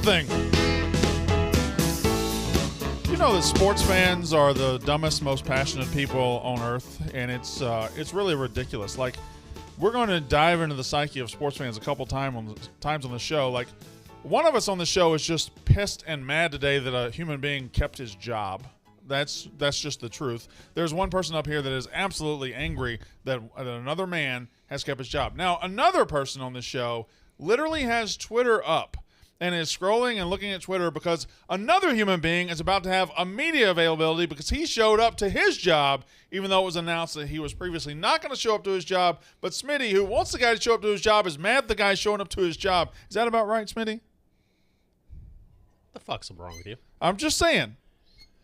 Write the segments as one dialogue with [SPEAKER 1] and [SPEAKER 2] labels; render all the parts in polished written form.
[SPEAKER 1] nothing. You know that sports fans are the dumbest, most passionate people on earth, and it's really ridiculous. Like, we're going to dive into the psyche of sports fans a couple times on the show. Like, one of us on the show is just pissed and mad today that a human being kept his job. That's just the truth. There's one person up here that is absolutely angry that another man has kept his job. Now, another person on the show literally has Twitter up and is scrolling and looking at Twitter because another human being is about to have a media availability because he showed up to his job, even though it was announced that he was previously not going to show up to his job. But Smitty, who wants the guy to show up to his job, is mad at the guy showing up to his job. Is that about right, Smitty?
[SPEAKER 2] The fuck's wrong with you?
[SPEAKER 1] I'm just saying.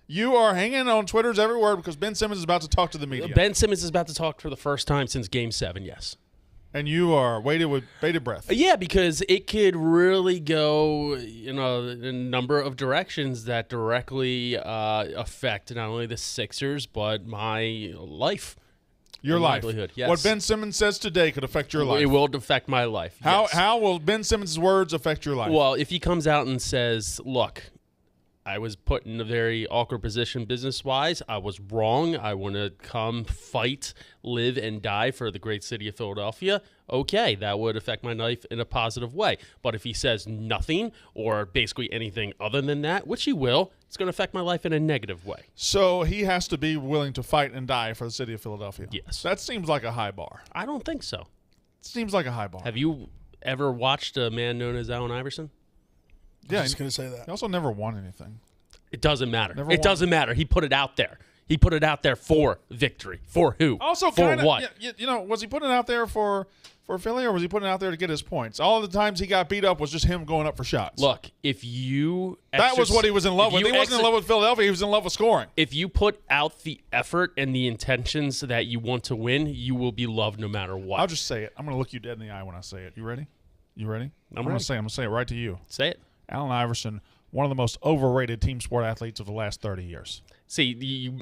[SPEAKER 1] You are hanging on Twitter's every word because Ben Simmons is about to talk to the media.
[SPEAKER 2] Ben Simmons is about to talk for the first time since Game 7, yes.
[SPEAKER 1] And you are waiting with bated breath.
[SPEAKER 2] Yeah, because it could really go, in a number of directions that directly affect not only the Sixers, but my life.
[SPEAKER 1] Your life.
[SPEAKER 2] Livelihood, yes.
[SPEAKER 1] What Ben Simmons says today could affect your life.
[SPEAKER 2] It will affect my life. Yes.
[SPEAKER 1] How will Ben Simmons' words affect your life?
[SPEAKER 2] Well, if he comes out and says, look, I was put in a very awkward position business-wise. I was wrong. I want to come fight, live, and die for the great city of Philadelphia. Okay, that would affect my life in a positive way. But if he says nothing or basically anything other than that, which he will, it's going to affect my life in a negative way.
[SPEAKER 1] So he has to be willing to fight and die for the city of Philadelphia.
[SPEAKER 2] Yes.
[SPEAKER 1] That seems like a high bar.
[SPEAKER 2] I don't think so.
[SPEAKER 1] Seems like a high bar.
[SPEAKER 2] Have you ever watched a man known as Allen Iverson?
[SPEAKER 1] Yeah,
[SPEAKER 3] I was just going to say that.
[SPEAKER 1] He also never won anything.
[SPEAKER 2] It doesn't matter.
[SPEAKER 1] Never
[SPEAKER 2] It
[SPEAKER 1] won.
[SPEAKER 2] doesn't matter. He put it out there. He put it out there for victory. For who?
[SPEAKER 1] Also,
[SPEAKER 2] for
[SPEAKER 1] kinda,
[SPEAKER 2] what?
[SPEAKER 1] Was he putting it out there for Philly, or was he putting it out there to get his points? All of the times he got beat up was just him going up for shots.
[SPEAKER 2] Look, if you
[SPEAKER 1] that was what he was in love with. He wasn't in love with Philadelphia. He was in love with scoring.
[SPEAKER 2] If you put out the effort and the intentions that you want to win, you will be loved no matter what.
[SPEAKER 1] I'll just say it. I'm going to look you dead in the eye when I say it. You ready? You ready? I'm going to say it right to you.
[SPEAKER 2] Say it.
[SPEAKER 1] Allen Iverson, one of the most overrated team sport athletes of the last 30 years.
[SPEAKER 2] See,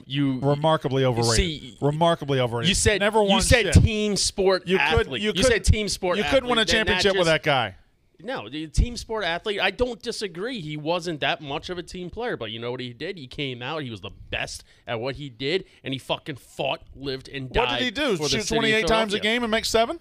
[SPEAKER 2] you
[SPEAKER 1] remarkably overrated.
[SPEAKER 2] See,
[SPEAKER 1] remarkably overrated.
[SPEAKER 2] You said
[SPEAKER 1] never won.
[SPEAKER 2] You said
[SPEAKER 1] shit.
[SPEAKER 2] team sport athlete. You said team sport.
[SPEAKER 1] You couldn't win a championship with that guy.
[SPEAKER 2] No, the team sport athlete. I don't disagree. He wasn't that much of a team player, but you know what he did? He came out. He was the best at what he did, and he fucking fought, lived, and died.
[SPEAKER 1] What did he do?
[SPEAKER 2] For
[SPEAKER 1] Shoot 28 times a game and make 7?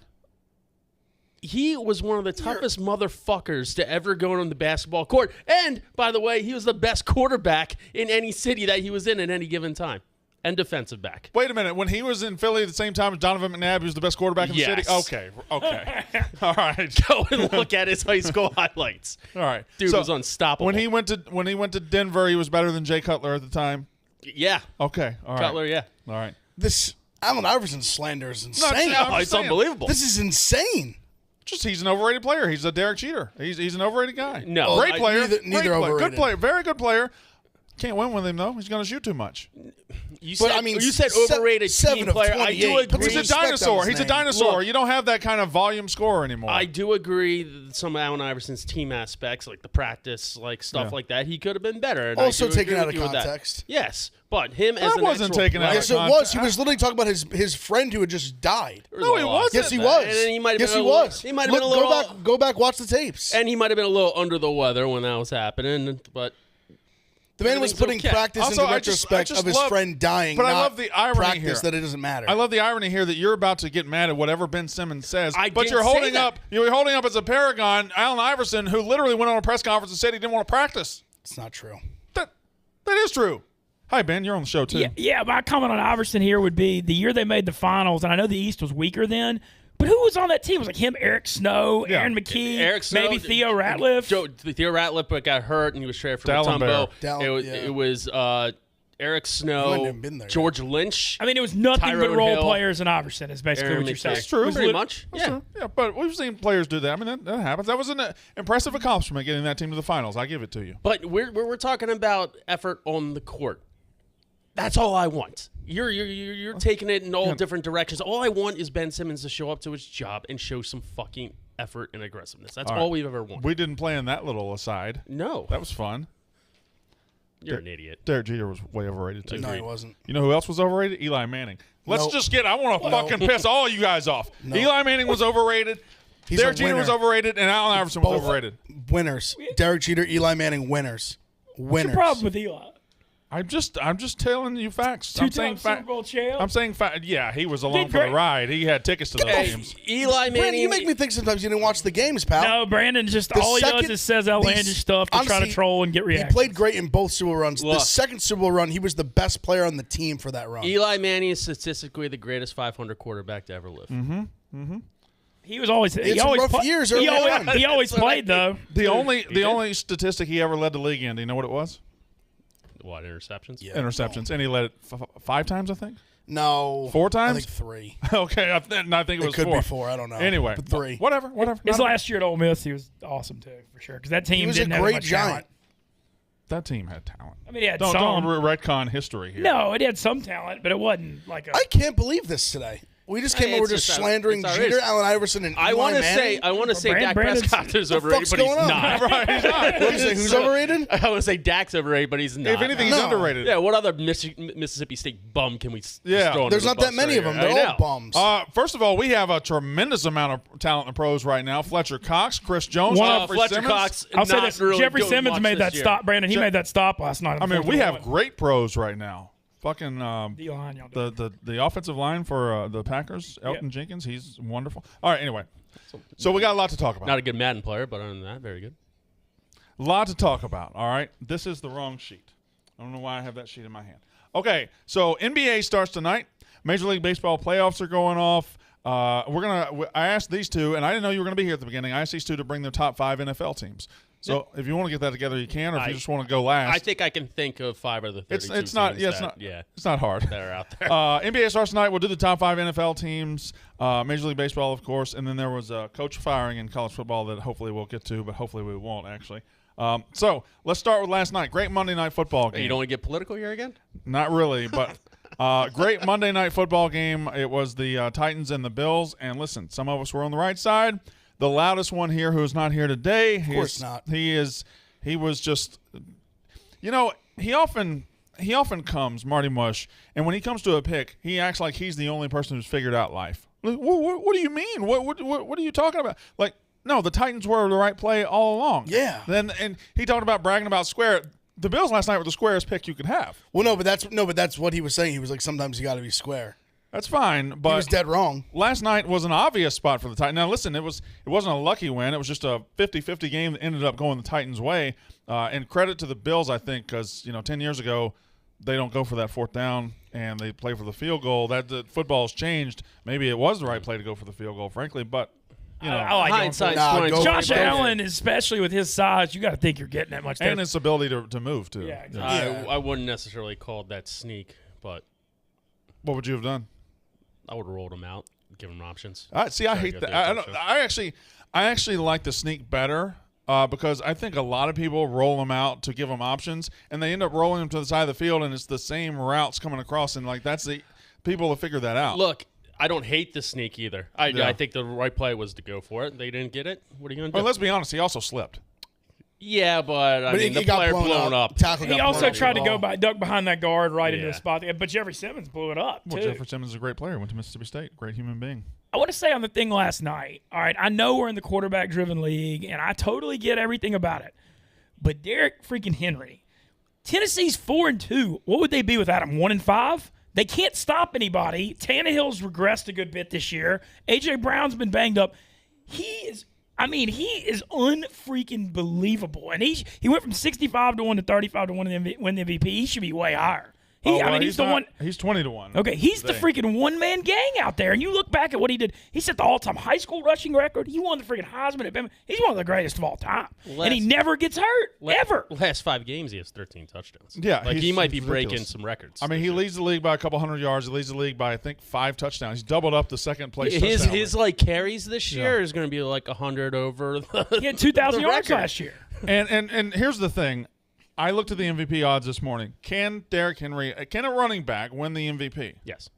[SPEAKER 2] He was one of the toughest motherfuckers to ever go on the basketball court. And, by the way, he was the best quarterback in any city that he was in at any given time. And defensive back.
[SPEAKER 1] Wait a minute. When he was in Philly at the same time as Donovan McNabb, he was the best quarterback in the city? Okay. All right.
[SPEAKER 2] Go and look at his high school highlights.
[SPEAKER 1] All right.
[SPEAKER 2] Dude was unstoppable.
[SPEAKER 1] When he went to Denver, he was better than Jay Cutler at the time?
[SPEAKER 2] Yeah.
[SPEAKER 1] Okay. All right.
[SPEAKER 2] Cutler, yeah.
[SPEAKER 1] All right.
[SPEAKER 3] This Allen Iverson slander is insane.
[SPEAKER 2] It's unbelievable.
[SPEAKER 3] This is insane.
[SPEAKER 1] Just he's an overrated player. He's a Derek Cheater. He's an overrated guy.
[SPEAKER 2] No.
[SPEAKER 1] Great player.
[SPEAKER 3] Neither overrated.
[SPEAKER 1] Good player. Very good player. Can't win with him, though. He's going to shoot too much.
[SPEAKER 2] You said overrated team player. I do agree.
[SPEAKER 1] He's a dinosaur. He's a dinosaur. Look, you don't have that kind of volume scorer anymore.
[SPEAKER 2] I do agree that some of Allen Iverson's team aspects, like the practice, like stuff like that, he could have been better. And
[SPEAKER 3] also taken out of context.
[SPEAKER 2] Yes, but him as
[SPEAKER 1] that
[SPEAKER 2] an
[SPEAKER 1] wasn't taken out of
[SPEAKER 3] context. Yes, it was. He was literally talking about his friend who had just died.
[SPEAKER 1] No, he wasn't.
[SPEAKER 3] Yes, he was.
[SPEAKER 2] And he might have
[SPEAKER 3] yes,
[SPEAKER 2] been
[SPEAKER 3] he was.
[SPEAKER 2] He might have been a little.
[SPEAKER 3] Go back, watch the tapes.
[SPEAKER 2] And he might have been a little under the weather when that was happening, but.
[SPEAKER 3] The man was putting practice into retrospect of his friend dying.
[SPEAKER 1] But I love the irony here.
[SPEAKER 3] That it doesn't matter.
[SPEAKER 1] I love the irony here that you're about to get mad at whatever Ben Simmons says. But
[SPEAKER 2] you're holding
[SPEAKER 1] up as a paragon Allen Iverson, who literally went on a press conference and said he didn't want to practice.
[SPEAKER 3] It's not true.
[SPEAKER 1] That is true. Hi, Ben. You're on the show, too.
[SPEAKER 4] Yeah, my comment on Iverson here would be the year they made the finals, and I know the East was weaker then, but who was on that team? It was like him, Eric Snow, Aaron McKee,
[SPEAKER 2] Eric Snow,
[SPEAKER 4] maybe Theo Ratliff.
[SPEAKER 2] Theo Ratliff, but got hurt, and he was traded for Mutombo. It was Eric Snow, George Lynch.
[SPEAKER 4] I mean, it was nothing
[SPEAKER 2] Tyrone
[SPEAKER 4] but role
[SPEAKER 2] Hill,
[SPEAKER 4] players in Iverson is basically what you're saying.
[SPEAKER 1] That's true.
[SPEAKER 2] Pretty much.
[SPEAKER 1] Yeah, but we've seen players do that. I mean, that happens. That was an impressive accomplishment getting that team to the finals. I give it to you.
[SPEAKER 2] But we're talking about effort on the court. That's all I want. You're taking it in all different directions. All I want is Ben Simmons to show up to his job and show some fucking effort and aggressiveness. That's all we've ever wanted.
[SPEAKER 1] We didn't plan that little aside.
[SPEAKER 2] No.
[SPEAKER 1] That was fun.
[SPEAKER 2] You're an idiot.
[SPEAKER 1] Derek Jeter was way overrated, too.
[SPEAKER 3] No, he wasn't.
[SPEAKER 1] You know who else was overrated? Eli Manning. I want to fucking piss all you guys off. Eli Manning was overrated. Derek Jeter was overrated, and Allen Iverson was overrated.
[SPEAKER 3] Winners. Derek Jeter, Eli Manning, winners.
[SPEAKER 4] What's your problem with Eli?
[SPEAKER 1] I'm just telling you facts.
[SPEAKER 4] Two-time Super Bowl champ.
[SPEAKER 1] I'm saying yeah, he was along for the ride. He had tickets to those games.
[SPEAKER 2] Eli Manning.
[SPEAKER 3] Brandon, you make me think sometimes you didn't watch the games, pal.
[SPEAKER 4] No, Brandon all he does is says outlandish stuff to try to troll and get reactions.
[SPEAKER 3] He played great in both Super Bowl runs. The second Super Bowl run, he was the best player on the team for that run.
[SPEAKER 2] Eli Manning is statistically the greatest 500 quarterback to ever live.
[SPEAKER 4] He was always.
[SPEAKER 3] He always
[SPEAKER 4] played though.
[SPEAKER 1] The only statistic he ever led the league in. Do you know what it was?
[SPEAKER 2] What, interceptions?
[SPEAKER 1] Yeah. Interceptions. And he led it 5 times, I think?
[SPEAKER 3] No.
[SPEAKER 1] 4 times?
[SPEAKER 3] I think 3.
[SPEAKER 1] Okay, I think it was 4.
[SPEAKER 3] It could be 4. I don't know.
[SPEAKER 1] Anyway.
[SPEAKER 3] But 3.
[SPEAKER 1] Whatever.
[SPEAKER 4] His last year at Ole Miss, he was awesome, too, for sure. Because that team didn't have much talent.
[SPEAKER 1] That team had talent.
[SPEAKER 4] I mean, it had
[SPEAKER 1] Don't retcon history here.
[SPEAKER 4] No, it had some talent, but it wasn't like a...
[SPEAKER 3] I can't believe this today. We just came over just slandering Jeter, Allen Iverson, and
[SPEAKER 2] I want to say Dak Prescott is overrated, but he's not.
[SPEAKER 1] Right, he's not.
[SPEAKER 3] Who's overrated?
[SPEAKER 2] I want to say Dak's overrated, but he's not.
[SPEAKER 1] If anything, he's underrated.
[SPEAKER 2] Yeah, what other Mississippi State bum can we throw
[SPEAKER 3] there's not that many of them. They're all bums.
[SPEAKER 1] First of all, we have a tremendous amount of talent in the pros right now. Fletcher Cox, Chris Jones,
[SPEAKER 2] Fletcher Cox.
[SPEAKER 4] I'll say this. Jeffrey Simmons made that stop, Brandon. He made that stop last night.
[SPEAKER 1] I mean, we have great pros right now. Fucking
[SPEAKER 4] D-line,
[SPEAKER 1] the offensive line for the Packers, Elton Jenkins, he's wonderful. All right, anyway. So we got a lot to talk about.
[SPEAKER 2] Not a good Madden player, but other than that, very good.
[SPEAKER 1] A lot to talk about, all right? This is the wrong sheet. I don't know why I have that sheet in my hand. Okay, so NBA starts tonight. Major League Baseball playoffs are going off. I asked these two, and I didn't know you were going to be here at the beginning. I asked these two to bring their top 5 NFL teams. So if you want to get that together, you can, or if you just want to go last.
[SPEAKER 2] I think I can think of 5 of the 32
[SPEAKER 1] it's not hard.
[SPEAKER 2] That are out there.
[SPEAKER 1] NBA starts tonight. We'll do the top 5 NFL teams, Major League Baseball, of course, and then there was a coach firing in college football that hopefully we'll get to, but hopefully we won't, actually. So let's start with last night. Great Monday night football game.
[SPEAKER 2] You don't want to get political here again?
[SPEAKER 1] Not really, but great Monday night football game. It was the Titans and the Bills, and listen, some of us were on the right side. The loudest one here, who's not here today,
[SPEAKER 3] of course not.
[SPEAKER 1] He was just, he often comes, Marty Mush, and when he comes to a pick, he acts like he's the only person who's figured out life. What do you mean? What are you talking about? Like, no, the Titans were the right play all along.
[SPEAKER 3] Yeah.
[SPEAKER 1] And he talked about bragging about square. The Bills last night were the squarest pick you could have.
[SPEAKER 3] Well, but that's what he was saying. He was like, sometimes you got to be square.
[SPEAKER 1] That's fine, but
[SPEAKER 3] he was dead wrong.
[SPEAKER 1] Last night was an obvious spot for the Titans. Now, listen, it wasn't a lucky win. It was just a 50-50 game that ended up going the Titans' way. And credit to the Bills, I think, because 10 years ago they don't go for that 4th down and they play for the field goal. The football's changed. Maybe it was the right play to go for the field goal, frankly, but.
[SPEAKER 4] I like
[SPEAKER 2] hindsight.
[SPEAKER 4] Josh Allen, especially with his size, you got to think you're getting that much.
[SPEAKER 1] And his ability to move too.
[SPEAKER 4] Yeah, exactly.
[SPEAKER 2] I wouldn't necessarily call that sneak, but
[SPEAKER 1] what would you have done?
[SPEAKER 2] I would have rolled him out, given him options.
[SPEAKER 1] I hate that. I actually like the sneak better because I think a lot of people roll them out to give them options, and they end up rolling them to the side of the field, and it's the same routes coming across, and that's the people have figured that out.
[SPEAKER 2] Look, I don't hate the sneak either. I think the right play was to go for it. They didn't get it. What are you going to do?
[SPEAKER 1] Well, let's be honest. He also slipped.
[SPEAKER 2] Yeah, but I mean, the
[SPEAKER 3] got
[SPEAKER 2] player blown up.
[SPEAKER 4] He also tried to duck behind that guard into the spot. But Jeffrey Simmons blew it up, too.
[SPEAKER 1] Well, Jeffrey Simmons is a great player. Went to Mississippi State. Great human being.
[SPEAKER 4] I want to say on the thing last night, all right, I know we're in the quarterback-driven league, and I totally get everything about it. But Derrick freaking Henry, Tennessee's 4-2. What would they be without him? 1-5? They can't stop anybody. Tannehill's regressed a good bit this year. A.J. Brown's been banged up. He is unfreaking believable. And he went from 65-1 to 35-1 to win the MVP. He should be way higher. He's the one.
[SPEAKER 1] He's 20-1.
[SPEAKER 4] Okay, he's the freaking one-man gang out there. And you look back at what he did. He set the all-time high school rushing record. He won the freaking Heisman at Bama. He's one of the greatest of all time. And he never gets hurt, ever.
[SPEAKER 2] Last 5 games, he has 13 touchdowns.
[SPEAKER 1] Yeah.
[SPEAKER 2] He might be breaking some records.
[SPEAKER 1] I mean, he leads the league by a couple hundred yards. He leads the league by, I think, 5 touchdowns. He's doubled up the second-place touchdown.
[SPEAKER 2] His carries this year is going to be 100 over
[SPEAKER 4] he had 2,000 yards last year.
[SPEAKER 1] And here's the thing. I looked at the MVP odds this morning. Can Derrick Henry, can a running back win the MVP?
[SPEAKER 2] Yes.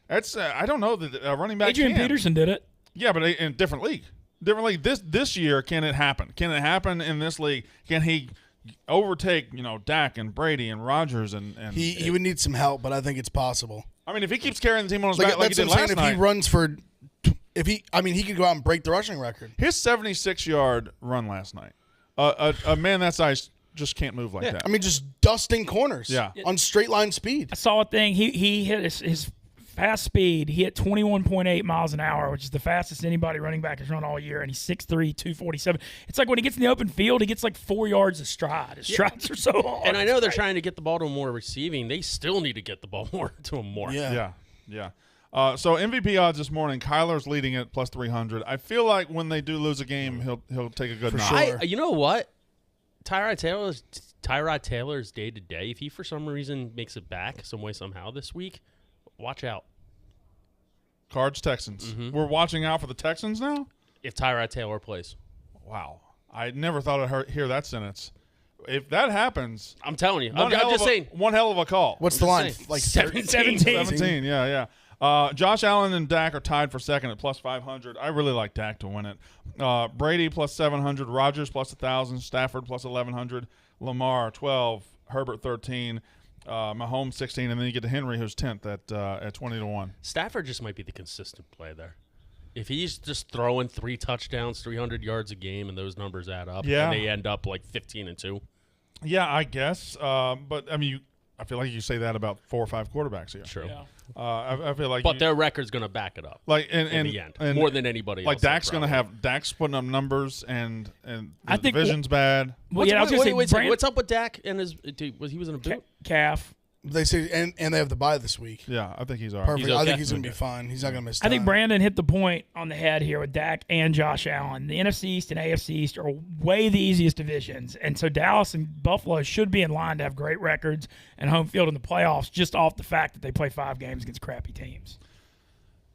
[SPEAKER 1] That's I don't know that a running back
[SPEAKER 4] Adrian Peterson did it.
[SPEAKER 1] Yeah, but in a different league. This year, can it happen? Can it happen in this league? Can he overtake, Dak and Brady and Rodgers and
[SPEAKER 3] he would need some help, but I think it's possible.
[SPEAKER 1] I mean, if he keeps carrying the team on his back like he did last night.
[SPEAKER 3] If he runs for he could go out and break the rushing record.
[SPEAKER 1] His 76-yard run last night. A man that size just can't move like that.
[SPEAKER 3] I mean, just dusting corners. On straight line speed.
[SPEAKER 4] I saw a thing. He hit his fast speed. He hit 21.8 miles an hour, which is the fastest anybody running back has run all year. And he's 6'3", 247. It's like when he gets in the open field, he gets like 4 yards a stride. His strides are so hard.
[SPEAKER 2] And I know they're trying to get the ball to him more receiving. They still need to get the ball to him more.
[SPEAKER 1] Yeah. So MVP odds this morning, Kyler's leading at plus 300. I feel like when they do lose a game, he'll take a good nod.
[SPEAKER 2] You know what? Tyrod Taylor's day to day. If he for some reason makes it back some way somehow this week, watch out.
[SPEAKER 1] Cards Texans. We're watching out for the Texans now?
[SPEAKER 2] If Tyrod Taylor plays.
[SPEAKER 1] Wow. I never thought I'd hear that sentence. If that happens,
[SPEAKER 2] I'm telling you. I'm just saying.
[SPEAKER 1] One hell of a call.
[SPEAKER 3] What's the line?
[SPEAKER 2] Saying.
[SPEAKER 3] Like
[SPEAKER 2] 17.
[SPEAKER 1] 17, yeah. Josh Allen and Dak are tied for second at plus 500. I really like Dak to win it. Brady plus 700, Rodgers plus 1,000, Stafford plus 1,100, Lamar 12, Herbert 13, Mahomes 16, and then you get to Henry, who's 10th at 20-1.
[SPEAKER 2] Stafford just might be the consistent play there. If he's just throwing 3 touchdowns, 300 yards a game, and those numbers add up, and they end up like 15-2.
[SPEAKER 1] Yeah, I guess. But I mean, I feel like you say that about 4 or 5 quarterbacks here.
[SPEAKER 2] True.
[SPEAKER 4] Yeah.
[SPEAKER 1] I feel like,
[SPEAKER 2] but their record's going to back it up.
[SPEAKER 1] Like
[SPEAKER 2] in the end, more than anybody
[SPEAKER 1] like
[SPEAKER 2] else.
[SPEAKER 1] Dak's going to have Dak's putting up numbers, and
[SPEAKER 4] I
[SPEAKER 1] the
[SPEAKER 4] think
[SPEAKER 1] division's bad.
[SPEAKER 4] Well, I was going to say,
[SPEAKER 2] what's up with Dak and his? He was in a boot.
[SPEAKER 4] Calf.
[SPEAKER 3] They say, and they have the bye this week.
[SPEAKER 1] Yeah, I think he's all right.
[SPEAKER 3] Perfect.
[SPEAKER 2] He's okay.
[SPEAKER 3] I think he's going to be fine. He's not going to miss time.
[SPEAKER 4] I think Brandon hit the point on the head here with Dak and Josh Allen. The NFC East and AFC East are way the easiest divisions, and so Dallas and Buffalo should be in line to have great records and home field in the playoffs just off the fact that they play 5 games against crappy teams.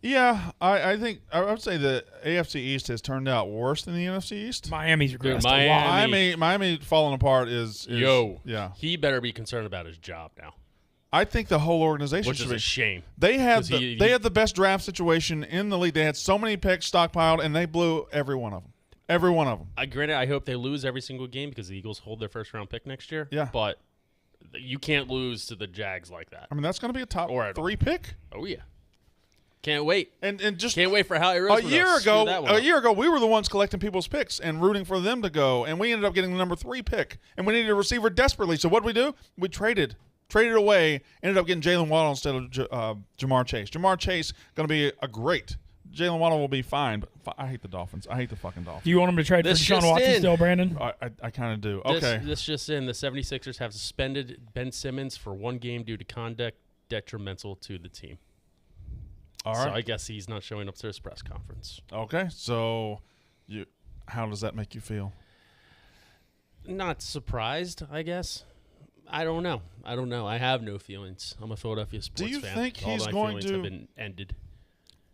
[SPEAKER 1] Yeah, I think I would say the AFC East has turned out worse than the NFC East.
[SPEAKER 4] Miami's regressed
[SPEAKER 2] Miami.
[SPEAKER 4] a lot.
[SPEAKER 1] Miami falling apart is yeah.
[SPEAKER 2] He better be concerned about his job now.
[SPEAKER 1] I think the whole organization
[SPEAKER 2] Which
[SPEAKER 1] should
[SPEAKER 2] is
[SPEAKER 1] be.
[SPEAKER 2] a shame.
[SPEAKER 1] They had they had the best draft situation in the league. They had so many picks stockpiled, and they blew every one of them. Every one of them.
[SPEAKER 2] Granted, I hope they lose every single game because the Eagles hold their first-round pick next year.
[SPEAKER 1] Yeah.
[SPEAKER 2] But you can't lose to the Jags like that.
[SPEAKER 1] I mean, that's going to be a top 3 pick.
[SPEAKER 2] Oh, yeah. Can't wait.
[SPEAKER 1] And just
[SPEAKER 2] can't wait for Howie Roseman.
[SPEAKER 1] A year ago, we were the ones collecting people's picks and rooting for them to go, and we ended up getting the number 3 pick, and we needed a receiver desperately. So what did we do? We traded away, ended up getting Jalen Waddle instead of Jamar Chase. Jamar Chase going to be a great. Jalen Waddle will be fine, but I hate the Dolphins. I hate the fucking Dolphins.
[SPEAKER 4] Do you want him to trade for Deshaun Watson still, Brandon?
[SPEAKER 1] I kind of do. Okay.
[SPEAKER 2] This just in, the 76ers have suspended Ben Simmons for 1 game due to conduct detrimental to the team.
[SPEAKER 1] All right.
[SPEAKER 2] So I guess he's not showing up to his press conference.
[SPEAKER 1] Okay. So how does that make you feel?
[SPEAKER 2] Not surprised, I guess. I don't know. I have no feelings. I'm a Philadelphia sports fan.
[SPEAKER 1] Do you think
[SPEAKER 2] All
[SPEAKER 1] he's
[SPEAKER 2] my
[SPEAKER 1] going
[SPEAKER 2] feelings
[SPEAKER 1] to
[SPEAKER 2] have been ended.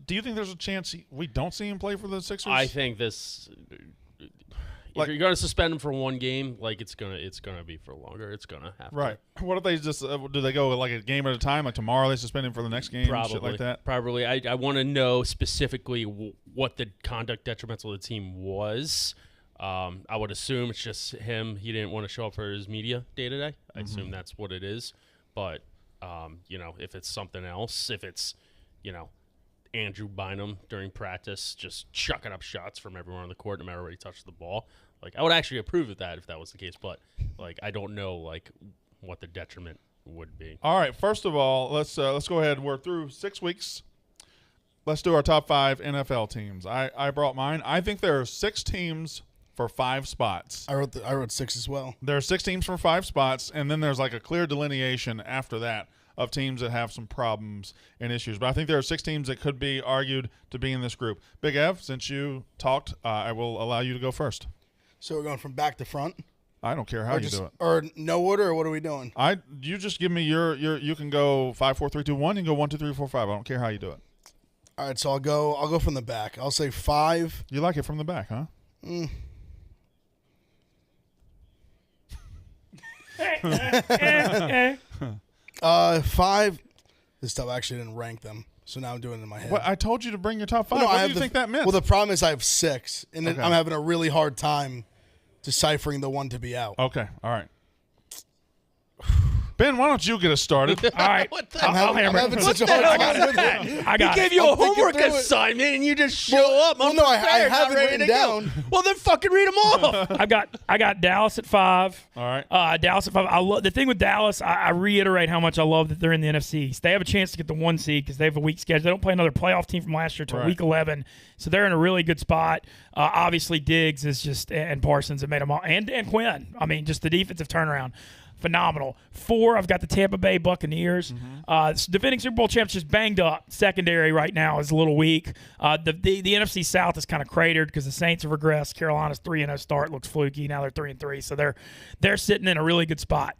[SPEAKER 1] Do you think there's a chance we don't see him play for the Sixers?
[SPEAKER 2] I think this. If you're going to suspend him for 1 game, like it's gonna be for longer. It's gonna happen.
[SPEAKER 1] Right. What if they just do they go like a game at a time? Like tomorrow they suspend him for the next game,
[SPEAKER 2] Probably,
[SPEAKER 1] shit like that.
[SPEAKER 2] Probably. I want to know specifically what the conduct detrimental to the team was. I would assume it's just him. He didn't want to show up for his media day to day. I assume that's what it is. But if it's something else, if it's Andrew Bynum during practice just chucking up shots from everyone on the court no matter where he touched the ball. Like, I would actually approve of that if that was the case, but I don't know what the detriment would be.
[SPEAKER 1] All right, first of all, let's go ahead. We're through 6 weeks. Let's do our top 5 NFL teams. I brought mine. I think there are 6 teams for 5 spots.
[SPEAKER 3] I wrote 6 as well.
[SPEAKER 1] There are 6 teams for 5 spots, and then there's like a clear delineation after that of teams that have some problems and issues. But I think there are 6 teams that could be argued to be in this group. Big Ev, since you talked, I will allow you to go first.
[SPEAKER 3] So we're going from back to front?
[SPEAKER 1] I don't care how you do it.
[SPEAKER 3] Or no order, or what are we doing?
[SPEAKER 1] You just give me your you can go 5, 4, 3, 2, 1. You can go 1, 2, 3, 4, 5. I don't care how you do it.
[SPEAKER 3] All right, so I'll go from the back. I'll say 5.
[SPEAKER 1] You like it from the back, huh?
[SPEAKER 3] 5. This stuff actually didn't rank them, so now I'm doing it in my head.
[SPEAKER 1] Well, I told you to bring your top 5.
[SPEAKER 3] No,
[SPEAKER 1] what do you think that meant?
[SPEAKER 3] Well, the problem is I have 6, and then
[SPEAKER 1] Okay.
[SPEAKER 3] I'm having a really hard time deciphering the one to be out.
[SPEAKER 1] Okay, all right. Ben, why don't you get us started?
[SPEAKER 4] All right.
[SPEAKER 3] I'm having such a hard time with it.
[SPEAKER 4] I got
[SPEAKER 2] He gave
[SPEAKER 4] it.
[SPEAKER 2] you a
[SPEAKER 3] I'm thinking
[SPEAKER 2] homework
[SPEAKER 3] through it.
[SPEAKER 2] assignment, and you just show up.
[SPEAKER 3] well, no, I
[SPEAKER 2] unprepared,
[SPEAKER 3] have
[SPEAKER 2] not
[SPEAKER 3] it
[SPEAKER 2] ready
[SPEAKER 3] written
[SPEAKER 2] to go.
[SPEAKER 3] down.
[SPEAKER 2] Well, then fucking read them off.
[SPEAKER 4] I got Dallas at 5.
[SPEAKER 1] All right.
[SPEAKER 4] Dallas at 5. I love the thing with Dallas. I reiterate how much I love that they're in the NFC East. They have a chance to get the 1 seed because they have a weak schedule. They don't play another playoff team from last year until week 11, so they're in a really good spot. Obviously, Diggs is just and Parsons have made them all, and Quinn. I mean, just the defensive turnaround. Phenomenal. 4, I've got the Tampa Bay Buccaneers. Defending Super Bowl champs just banged up. Secondary right now is a little weak. The NFC South is kind of cratered because the Saints have regressed. Carolina's 3-0 start looks fluky. Now they're 3-3, so they're sitting in a really good spot.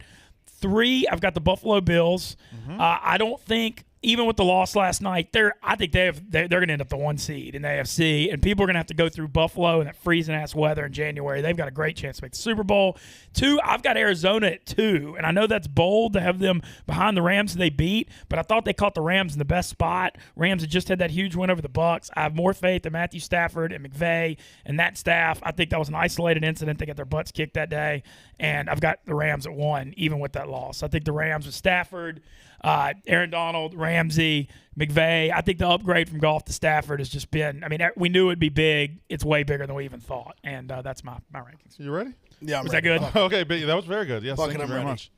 [SPEAKER 4] 3, I've got the Buffalo Bills. I don't think, even with the loss last night, I think they're going to end up the 1 seed in the AFC, and people are going to have to go through Buffalo and that freezing ass weather in January. They've got a great chance to make the Super Bowl. 2, I've got Arizona at 2, and I know that's bold to have them behind the Rams they beat, but I thought they caught the Rams in the best spot. Rams had just had that huge win over the Bucs. I have more faith in Matthew Stafford and McVay and that staff. I think that was an isolated incident. They got their butts kicked that day, and I've got the Rams at 1, even with that loss. I think the Rams with Stafford, Aaron Donald, Ramsey, McVay. I think the upgrade from Goff to Stafford has just been, I mean, we knew it'd be big. It's way bigger than we even thought. And that's my rankings.
[SPEAKER 1] You ready?
[SPEAKER 3] Yeah, I'm
[SPEAKER 4] Was
[SPEAKER 3] ready.
[SPEAKER 4] that good?
[SPEAKER 1] Okay, Biggie, that was very good. Yes, thank you very much.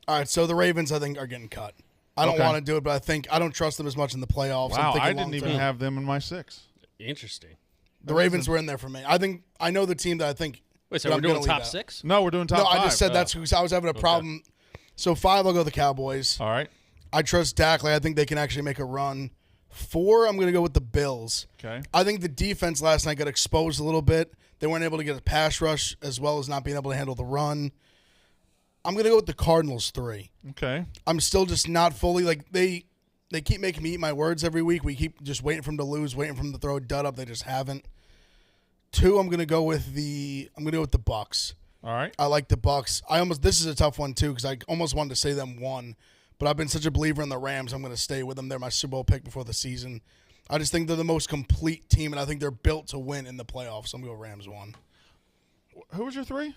[SPEAKER 3] All right, so the Ravens, I think, are getting cut. I don't want to do it, but I don't trust them as much in the playoffs.
[SPEAKER 1] Wow,
[SPEAKER 3] I'm
[SPEAKER 1] I
[SPEAKER 3] thinking
[SPEAKER 1] didn't even
[SPEAKER 3] long-term.
[SPEAKER 1] have them in my 6.
[SPEAKER 2] Interesting.
[SPEAKER 3] The Ravens were in there for me. I know the team that I think.
[SPEAKER 2] Wait, so
[SPEAKER 3] that
[SPEAKER 2] we're
[SPEAKER 3] I'm
[SPEAKER 2] doing
[SPEAKER 3] gonna
[SPEAKER 2] top
[SPEAKER 3] leave out.
[SPEAKER 2] 6?
[SPEAKER 1] No, we're doing top
[SPEAKER 3] No,
[SPEAKER 1] 5.
[SPEAKER 3] I just said that's because I was having a problem. So 5, I'll go the Cowboys.
[SPEAKER 1] All right.
[SPEAKER 3] I trust Dak. I think they can actually make a run. 4, I'm going to go with the Bills.
[SPEAKER 1] Okay.
[SPEAKER 3] I think the defense last night got exposed a little bit. They weren't able to get a pass rush as well as not being able to handle the run. I'm going to go with the Cardinals 3.
[SPEAKER 1] Okay.
[SPEAKER 3] I'm still just not fully like they keep making me eat my words every week. We keep just waiting for them to lose, waiting for them to throw a dud up. They just haven't. 2, I'm going to go with the Bucks.
[SPEAKER 1] All right.
[SPEAKER 3] I like the Bucks. This is a tough one too because I almost wanted to say them 1. But I've been such a believer in the Rams, I'm going to stay with them. They're my Super Bowl pick before the season. I just think they're the most complete team, and I think they're built to win in the playoffs. So I'm going to go Rams 1.
[SPEAKER 1] Who was your 3?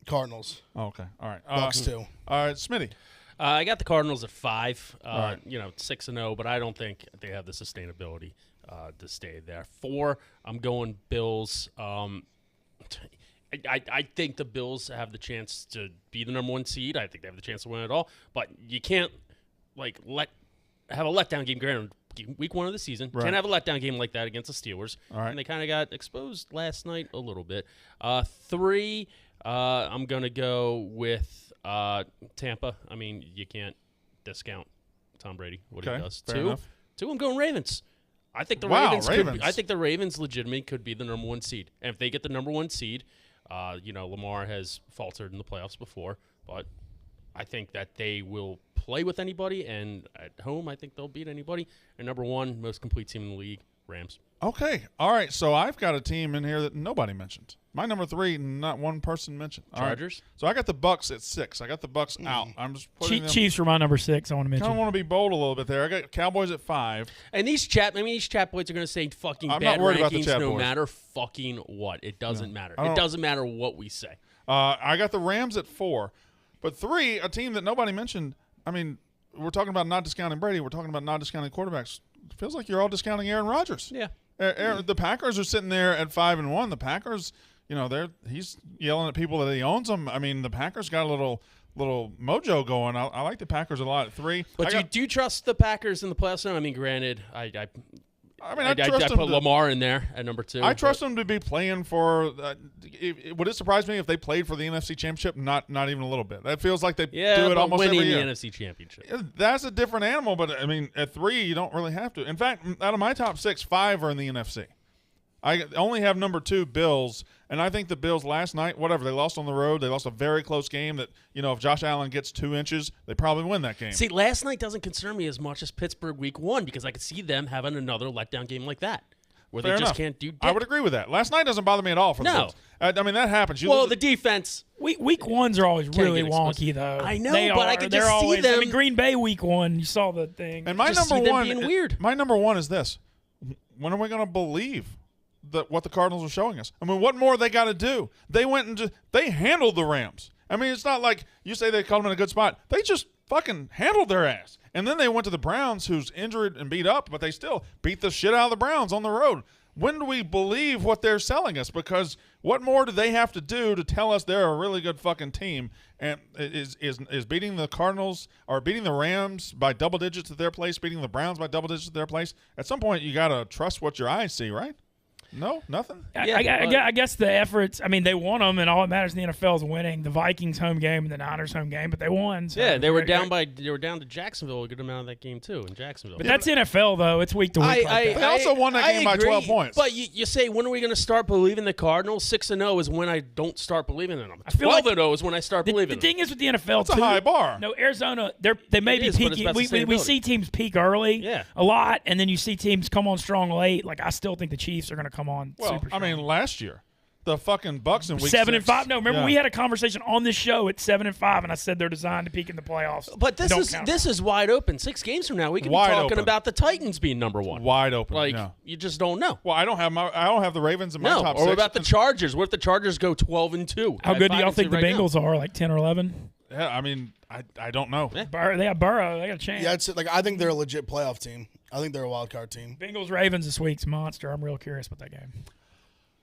[SPEAKER 3] Cardinals.
[SPEAKER 1] Oh, okay. All right.
[SPEAKER 3] Bucks 2.
[SPEAKER 1] All right, Smitty.
[SPEAKER 2] I got the Cardinals at 5.
[SPEAKER 1] right.
[SPEAKER 2] 6-0, but I don't think they have the sustainability to stay there. 4, I'm going Bills. I think the Bills have the chance to be the number 1 seed. I think they have the chance to win it all. But you can't have a letdown game. Granted, week 1 of the season,
[SPEAKER 1] Right.
[SPEAKER 2] can't have a letdown game like that against the Steelers.
[SPEAKER 1] All right.
[SPEAKER 2] And they kind of got exposed last night a little bit. 3, I'm gonna go with Tampa. I mean, you can't discount Tom Brady. What he does.
[SPEAKER 1] Fair
[SPEAKER 2] 2,
[SPEAKER 1] enough.
[SPEAKER 2] 2, I'm going Ravens. I think the
[SPEAKER 1] Wow,
[SPEAKER 2] Ravens. I think the Ravens legitimately could be the number 1 seed. And if they get the number 1 seed. Lamar has faltered in the playoffs before, but I think that they will play with anybody, and at home, I think they'll beat anybody. And number 1, most complete team in the league, Rams.
[SPEAKER 1] Okay. All right. So I've got a team in here that nobody mentioned. My number 3, not one person mentioned. All right.
[SPEAKER 2] Chargers.
[SPEAKER 1] So I got the Bucks at 6. I got the Bucks out. I'm just putting them.
[SPEAKER 4] Chiefs for my number 6, I want to mention.
[SPEAKER 1] Kind of want to be bold a little bit there. I got Cowboys at 5.
[SPEAKER 2] And these chat boys are going to say fucking
[SPEAKER 1] I'm
[SPEAKER 2] bad
[SPEAKER 1] not worried about the
[SPEAKER 2] rankings
[SPEAKER 1] chat
[SPEAKER 2] no
[SPEAKER 1] boys.
[SPEAKER 2] matter fucking what. It doesn't matter.
[SPEAKER 1] I don't-
[SPEAKER 2] It doesn't matter what we say.
[SPEAKER 1] I got the Rams at 4. But 3, a team that nobody mentioned. I mean, we're talking about not discounting Brady. We're talking about not discounting quarterbacks. It feels like you're all discounting Aaron Rodgers.
[SPEAKER 2] Yeah.
[SPEAKER 1] The Packers are sitting there at 5-1. The Packers, he's yelling at people that he owns them. I mean, the Packers got a little mojo going. I like the Packers a lot at 3.
[SPEAKER 2] But do you trust the Packers in the playoffs? I mean, granted, I
[SPEAKER 1] trust them
[SPEAKER 2] put Lamar in there at number 2.
[SPEAKER 1] I trust them to be playing for. Would it surprise me if they played for the NFC Championship? Not even a little bit. That feels like they do it almost
[SPEAKER 2] winning
[SPEAKER 1] every year.
[SPEAKER 2] the NFC Championship.
[SPEAKER 1] That's a different animal, but I mean, at 3, you don't really have to. In fact, out of my top 6, 5 are in the NFC. I only have number 2, Bills, and I think the Bills last night, they lost on the road. They lost a very close game that, if Josh Allen gets 2 inches, they probably win that game.
[SPEAKER 2] See, last night doesn't concern me as much as Pittsburgh week 1 because I could see them having another letdown game like that where
[SPEAKER 1] Fair
[SPEAKER 2] they just
[SPEAKER 1] enough.
[SPEAKER 2] can't do dick.
[SPEAKER 1] I would agree with that. Last night doesn't bother me at all for the
[SPEAKER 2] No.
[SPEAKER 1] Bills. I mean, that happens.
[SPEAKER 2] The defense.
[SPEAKER 4] Week 1s are always really
[SPEAKER 2] get
[SPEAKER 4] wonky, though.
[SPEAKER 2] I know,
[SPEAKER 4] They
[SPEAKER 2] but I
[SPEAKER 4] are.
[SPEAKER 2] could
[SPEAKER 4] They're
[SPEAKER 2] just see
[SPEAKER 4] always,
[SPEAKER 2] them-
[SPEAKER 4] I mean, Green Bay week 1, you saw the thing.
[SPEAKER 1] And my
[SPEAKER 2] Just
[SPEAKER 1] number
[SPEAKER 2] see them
[SPEAKER 1] 1
[SPEAKER 2] being weird.
[SPEAKER 1] My number 1 is this: when are we going to believe what the Cardinals are showing us? I mean, what more they got to do? They went and they handled the Rams. I mean, it's not like you say they caught him in a good spot. They just fucking handled their ass. And then they went to the Browns, who's injured and beat up, but they still beat the shit out of the Browns on the road. When do we believe what they're selling us? Because what more do they have to do to tell us they're a really good fucking team? And is beating the Cardinals or beating the Rams by double digits at their place, beating the Browns by double digits at their place? At some point, you got to trust what your eyes see, right? No, nothing.
[SPEAKER 4] I guess the efforts. I mean, they won them, and all that matters in the NFL is winning. The Vikings home game and the Niners home game, but they won. So
[SPEAKER 2] yeah, they were down to Jacksonville a good amount of that game too in Jacksonville.
[SPEAKER 4] But that's NFL though. It's week to week.
[SPEAKER 1] They also won that game by 12 points.
[SPEAKER 2] But you say, when are we going to start believing the Cardinals? 6-0 is when I don't start believing in them. 12-0 is when I start believing.
[SPEAKER 4] The thing is with the NFL,
[SPEAKER 1] it's a high bar.
[SPEAKER 4] No, Arizona, they may be peaking. We see teams peak early, a lot, and then you see teams come on strong late. Like I still think the Chiefs are going to come on super strong.
[SPEAKER 1] I mean, last year, the fucking Bucks in week
[SPEAKER 4] 7-5. No, remember we had a conversation on this show at 7-5, and I said they're designed to peak in the playoffs.
[SPEAKER 2] But this is wide open. 6 games from now, we could be talking about the Titans being number 1.
[SPEAKER 1] Wide open.
[SPEAKER 2] Like you just don't know.
[SPEAKER 1] Well, I don't have the Ravens in my top 6.
[SPEAKER 2] Or about the Chargers? What if the Chargers go 12-2?
[SPEAKER 4] How good do y'all think the Bengals are? Like 10 or 11?
[SPEAKER 1] Yeah, I mean, I don't know.
[SPEAKER 4] They got Burrow. They got a chance.
[SPEAKER 3] Yeah, I think they're a legit playoff team. I think they're a wild card team.
[SPEAKER 4] Bengals Ravens this week's monster. I'm real curious about that game.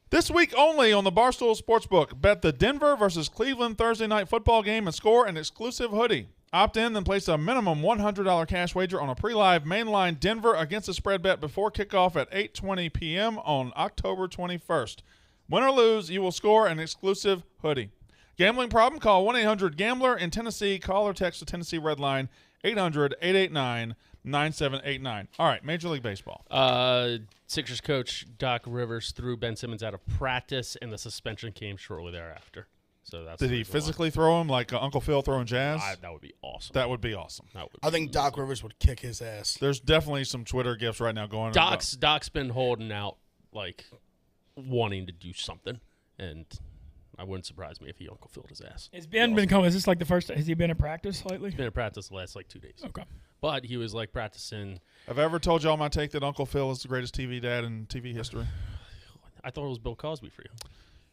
[SPEAKER 1] This week only on the Barstool Sportsbook, bet the Denver versus Cleveland Thursday night football game and score an exclusive hoodie. Opt in, then place a minimum $100 cash wager on a pre-live mainline Denver against the spread bet before kickoff at 8:20 p.m. on October 21st. Win or lose, you will score an exclusive hoodie. Gambling problem? Call 1-800-GAMBLER. In Tennessee, call or text the Tennessee Red Line 800-889-9789. All right, Major League Baseball.
[SPEAKER 2] Sixers coach Doc Rivers threw Ben Simmons out of practice, and the suspension came shortly thereafter. So that's
[SPEAKER 1] Did he physically throw him like Uncle Phil throwing jazz?
[SPEAKER 2] That would be awesome.
[SPEAKER 1] That would be awesome.
[SPEAKER 3] I think Doc Rivers would kick his ass.
[SPEAKER 1] There's definitely some Twitter gifs right now going on.
[SPEAKER 2] Doc's been holding out, like, wanting to do something, and I wouldn't surprise me if he Uncle Phil'd his ass.
[SPEAKER 4] Has Ben been coming? Is this like the first? Has he been in practice lately?
[SPEAKER 2] He's been in practice the last 2 days.
[SPEAKER 4] Okay.
[SPEAKER 2] But he was like practicing.
[SPEAKER 1] Have I ever told y'all my take that Uncle Phil is the greatest TV dad in TV history?
[SPEAKER 2] I thought it was Bill Cosby for you.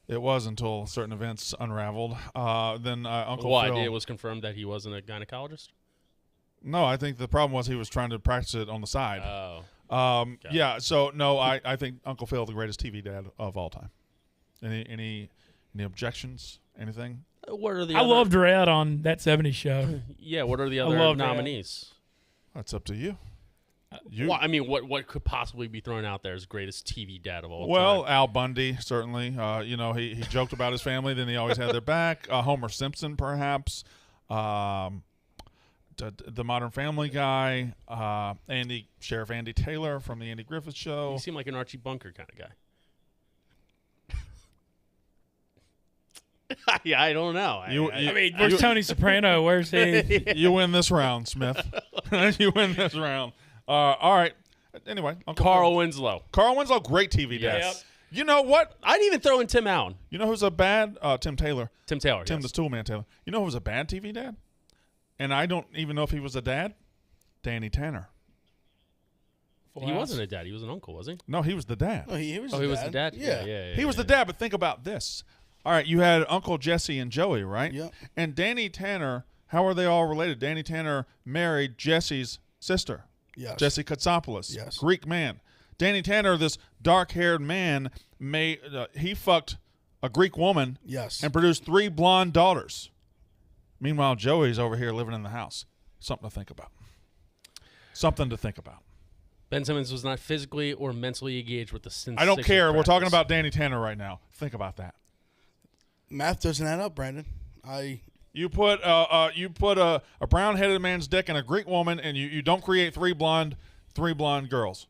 [SPEAKER 1] It was until certain events unraveled. Then Uncle Phil.
[SPEAKER 2] Why? It was confirmed that he wasn't a gynecologist?
[SPEAKER 1] No, I think the problem was he was trying to practice it on the side.
[SPEAKER 2] Oh.
[SPEAKER 1] Yeah, so no, I think Uncle Phil the greatest TV dad of all time. Any objections? Anything?
[SPEAKER 2] What are the?
[SPEAKER 4] I loved Red on that '70s show.
[SPEAKER 2] Yeah. What are the other nominees?
[SPEAKER 1] That's up to you.
[SPEAKER 2] Well, I mean, what could possibly be thrown out there as greatest TV dad of all time?
[SPEAKER 1] Well, Al Bundy, certainly. He joked about his family, then he always had their back. Homer Simpson, perhaps. The Modern Family Guy. Sheriff Andy Taylor from the Andy Griffith Show.
[SPEAKER 2] You seem like an Archie Bunker kind of guy. Yeah, I don't know.
[SPEAKER 4] Where's Tony Soprano? Where's he?
[SPEAKER 1] You win this round, Smith. You win this round. All right. Anyway,
[SPEAKER 2] Carl Winslow.
[SPEAKER 1] Carl Winslow, great TV dad.
[SPEAKER 2] Yes.
[SPEAKER 1] You know what?
[SPEAKER 2] I'd even throw in Tim Allen.
[SPEAKER 1] You know who's a bad Tim Taylor.
[SPEAKER 2] Tim Taylor.
[SPEAKER 1] Tim the Toolman Taylor. You know who's a bad TV dad? And I don't even know if he was a dad. Danny Tanner.
[SPEAKER 2] He wasn't a dad. He was an uncle, was he?
[SPEAKER 1] No, he was the dad.
[SPEAKER 3] Oh, he was
[SPEAKER 2] the dad?
[SPEAKER 3] Yeah.
[SPEAKER 1] He was the dad, but think about this. All right, you had Uncle Jesse and Joey, right?
[SPEAKER 3] Yep.
[SPEAKER 1] And Danny Tanner, how are they all related? Danny Tanner married Jesse's sister.
[SPEAKER 3] Yes.
[SPEAKER 1] Jesse Katsopoulos.
[SPEAKER 3] Yes.
[SPEAKER 1] Greek man. Danny Tanner, this dark-haired man, he fucked a Greek woman.
[SPEAKER 3] Yes.
[SPEAKER 1] And produced 3 blonde daughters. Meanwhile, Joey's over here living in the house. Something to think about.
[SPEAKER 2] Ben Simmons was not physically or mentally engaged with the Sixers.
[SPEAKER 1] I don't care.
[SPEAKER 2] Practice.
[SPEAKER 1] We're talking about Danny Tanner right now. Think about that.
[SPEAKER 3] Math doesn't add up, Brandon.
[SPEAKER 1] You put a brown-headed man's dick in a Greek woman, and you don't create 3 blonde girls.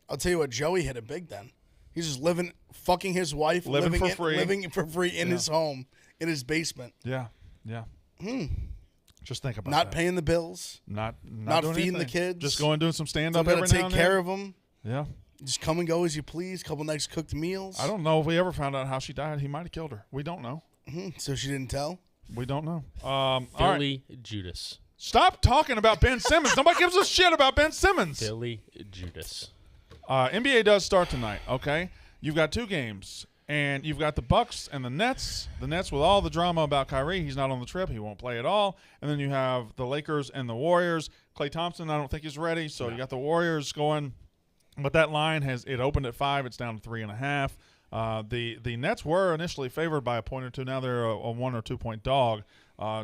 [SPEAKER 3] I'll tell you what, Joey hit it big then. He's just fucking his wife, living for free in his home, in his basement.
[SPEAKER 1] Yeah. Just think about
[SPEAKER 3] not
[SPEAKER 1] that.
[SPEAKER 3] paying the bills,
[SPEAKER 1] not
[SPEAKER 3] feeding
[SPEAKER 1] anything.
[SPEAKER 3] the kids,
[SPEAKER 1] just going doing some stand-up
[SPEAKER 3] every now and then. Take care
[SPEAKER 1] of
[SPEAKER 3] them.
[SPEAKER 1] Yeah.
[SPEAKER 3] Just come and go as you please. Couple nice cooked meals.
[SPEAKER 1] I don't know if we ever found out how she died. He might have killed her. We don't know.
[SPEAKER 3] So she didn't tell?
[SPEAKER 1] We don't know.
[SPEAKER 2] Philly Judas.
[SPEAKER 1] Stop talking about Ben Simmons. Nobody gives a shit about Ben Simmons.
[SPEAKER 2] Philly Judas.
[SPEAKER 1] NBA does start tonight, okay? You've got 2 games. And you've got the Bucks and the Nets. The Nets with all the drama about Kyrie. He's not on the trip. He won't play at all. And then you have the Lakers and the Warriors. Klay Thompson, I don't think he's ready. So you got the Warriors going. But that line it opened at 5. It's down to 3.5. The Nets were initially favored by a point or two. Now they're a 1 or 2 point dog,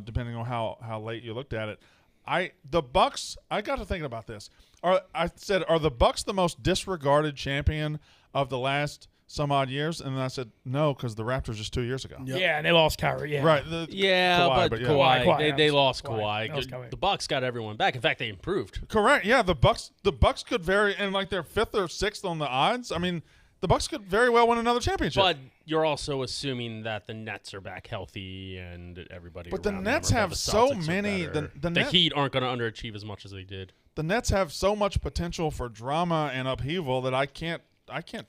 [SPEAKER 1] depending on how late you looked at it. The Bucks. I got to thinking about this. Are the Bucks the most disregarded champion of the last some odd years? And then I said no, because the Raptors just 2 years ago.
[SPEAKER 3] Yep.
[SPEAKER 4] Yeah, and they lost Kyrie. Yeah,
[SPEAKER 1] Right.
[SPEAKER 2] Kawhi, but
[SPEAKER 4] Kawhi.
[SPEAKER 2] they lost
[SPEAKER 4] Kawhi.
[SPEAKER 2] Kawhi. The Bucks got everyone back. In fact, they improved.
[SPEAKER 1] Correct. Yeah, the Bucks could and like they're 5th or 6th on the odds. I mean, the Bucks could very well win another championship.
[SPEAKER 2] But you're also assuming that the Nets are back healthy and everybody.
[SPEAKER 1] But the
[SPEAKER 2] around
[SPEAKER 1] Nets
[SPEAKER 2] them are-
[SPEAKER 1] have
[SPEAKER 2] the
[SPEAKER 1] so
[SPEAKER 2] Celtics are
[SPEAKER 1] many.
[SPEAKER 2] better.
[SPEAKER 1] The
[SPEAKER 2] Heat aren't going to underachieve as much as they did.
[SPEAKER 1] The Nets have so much potential for drama and upheaval that I can't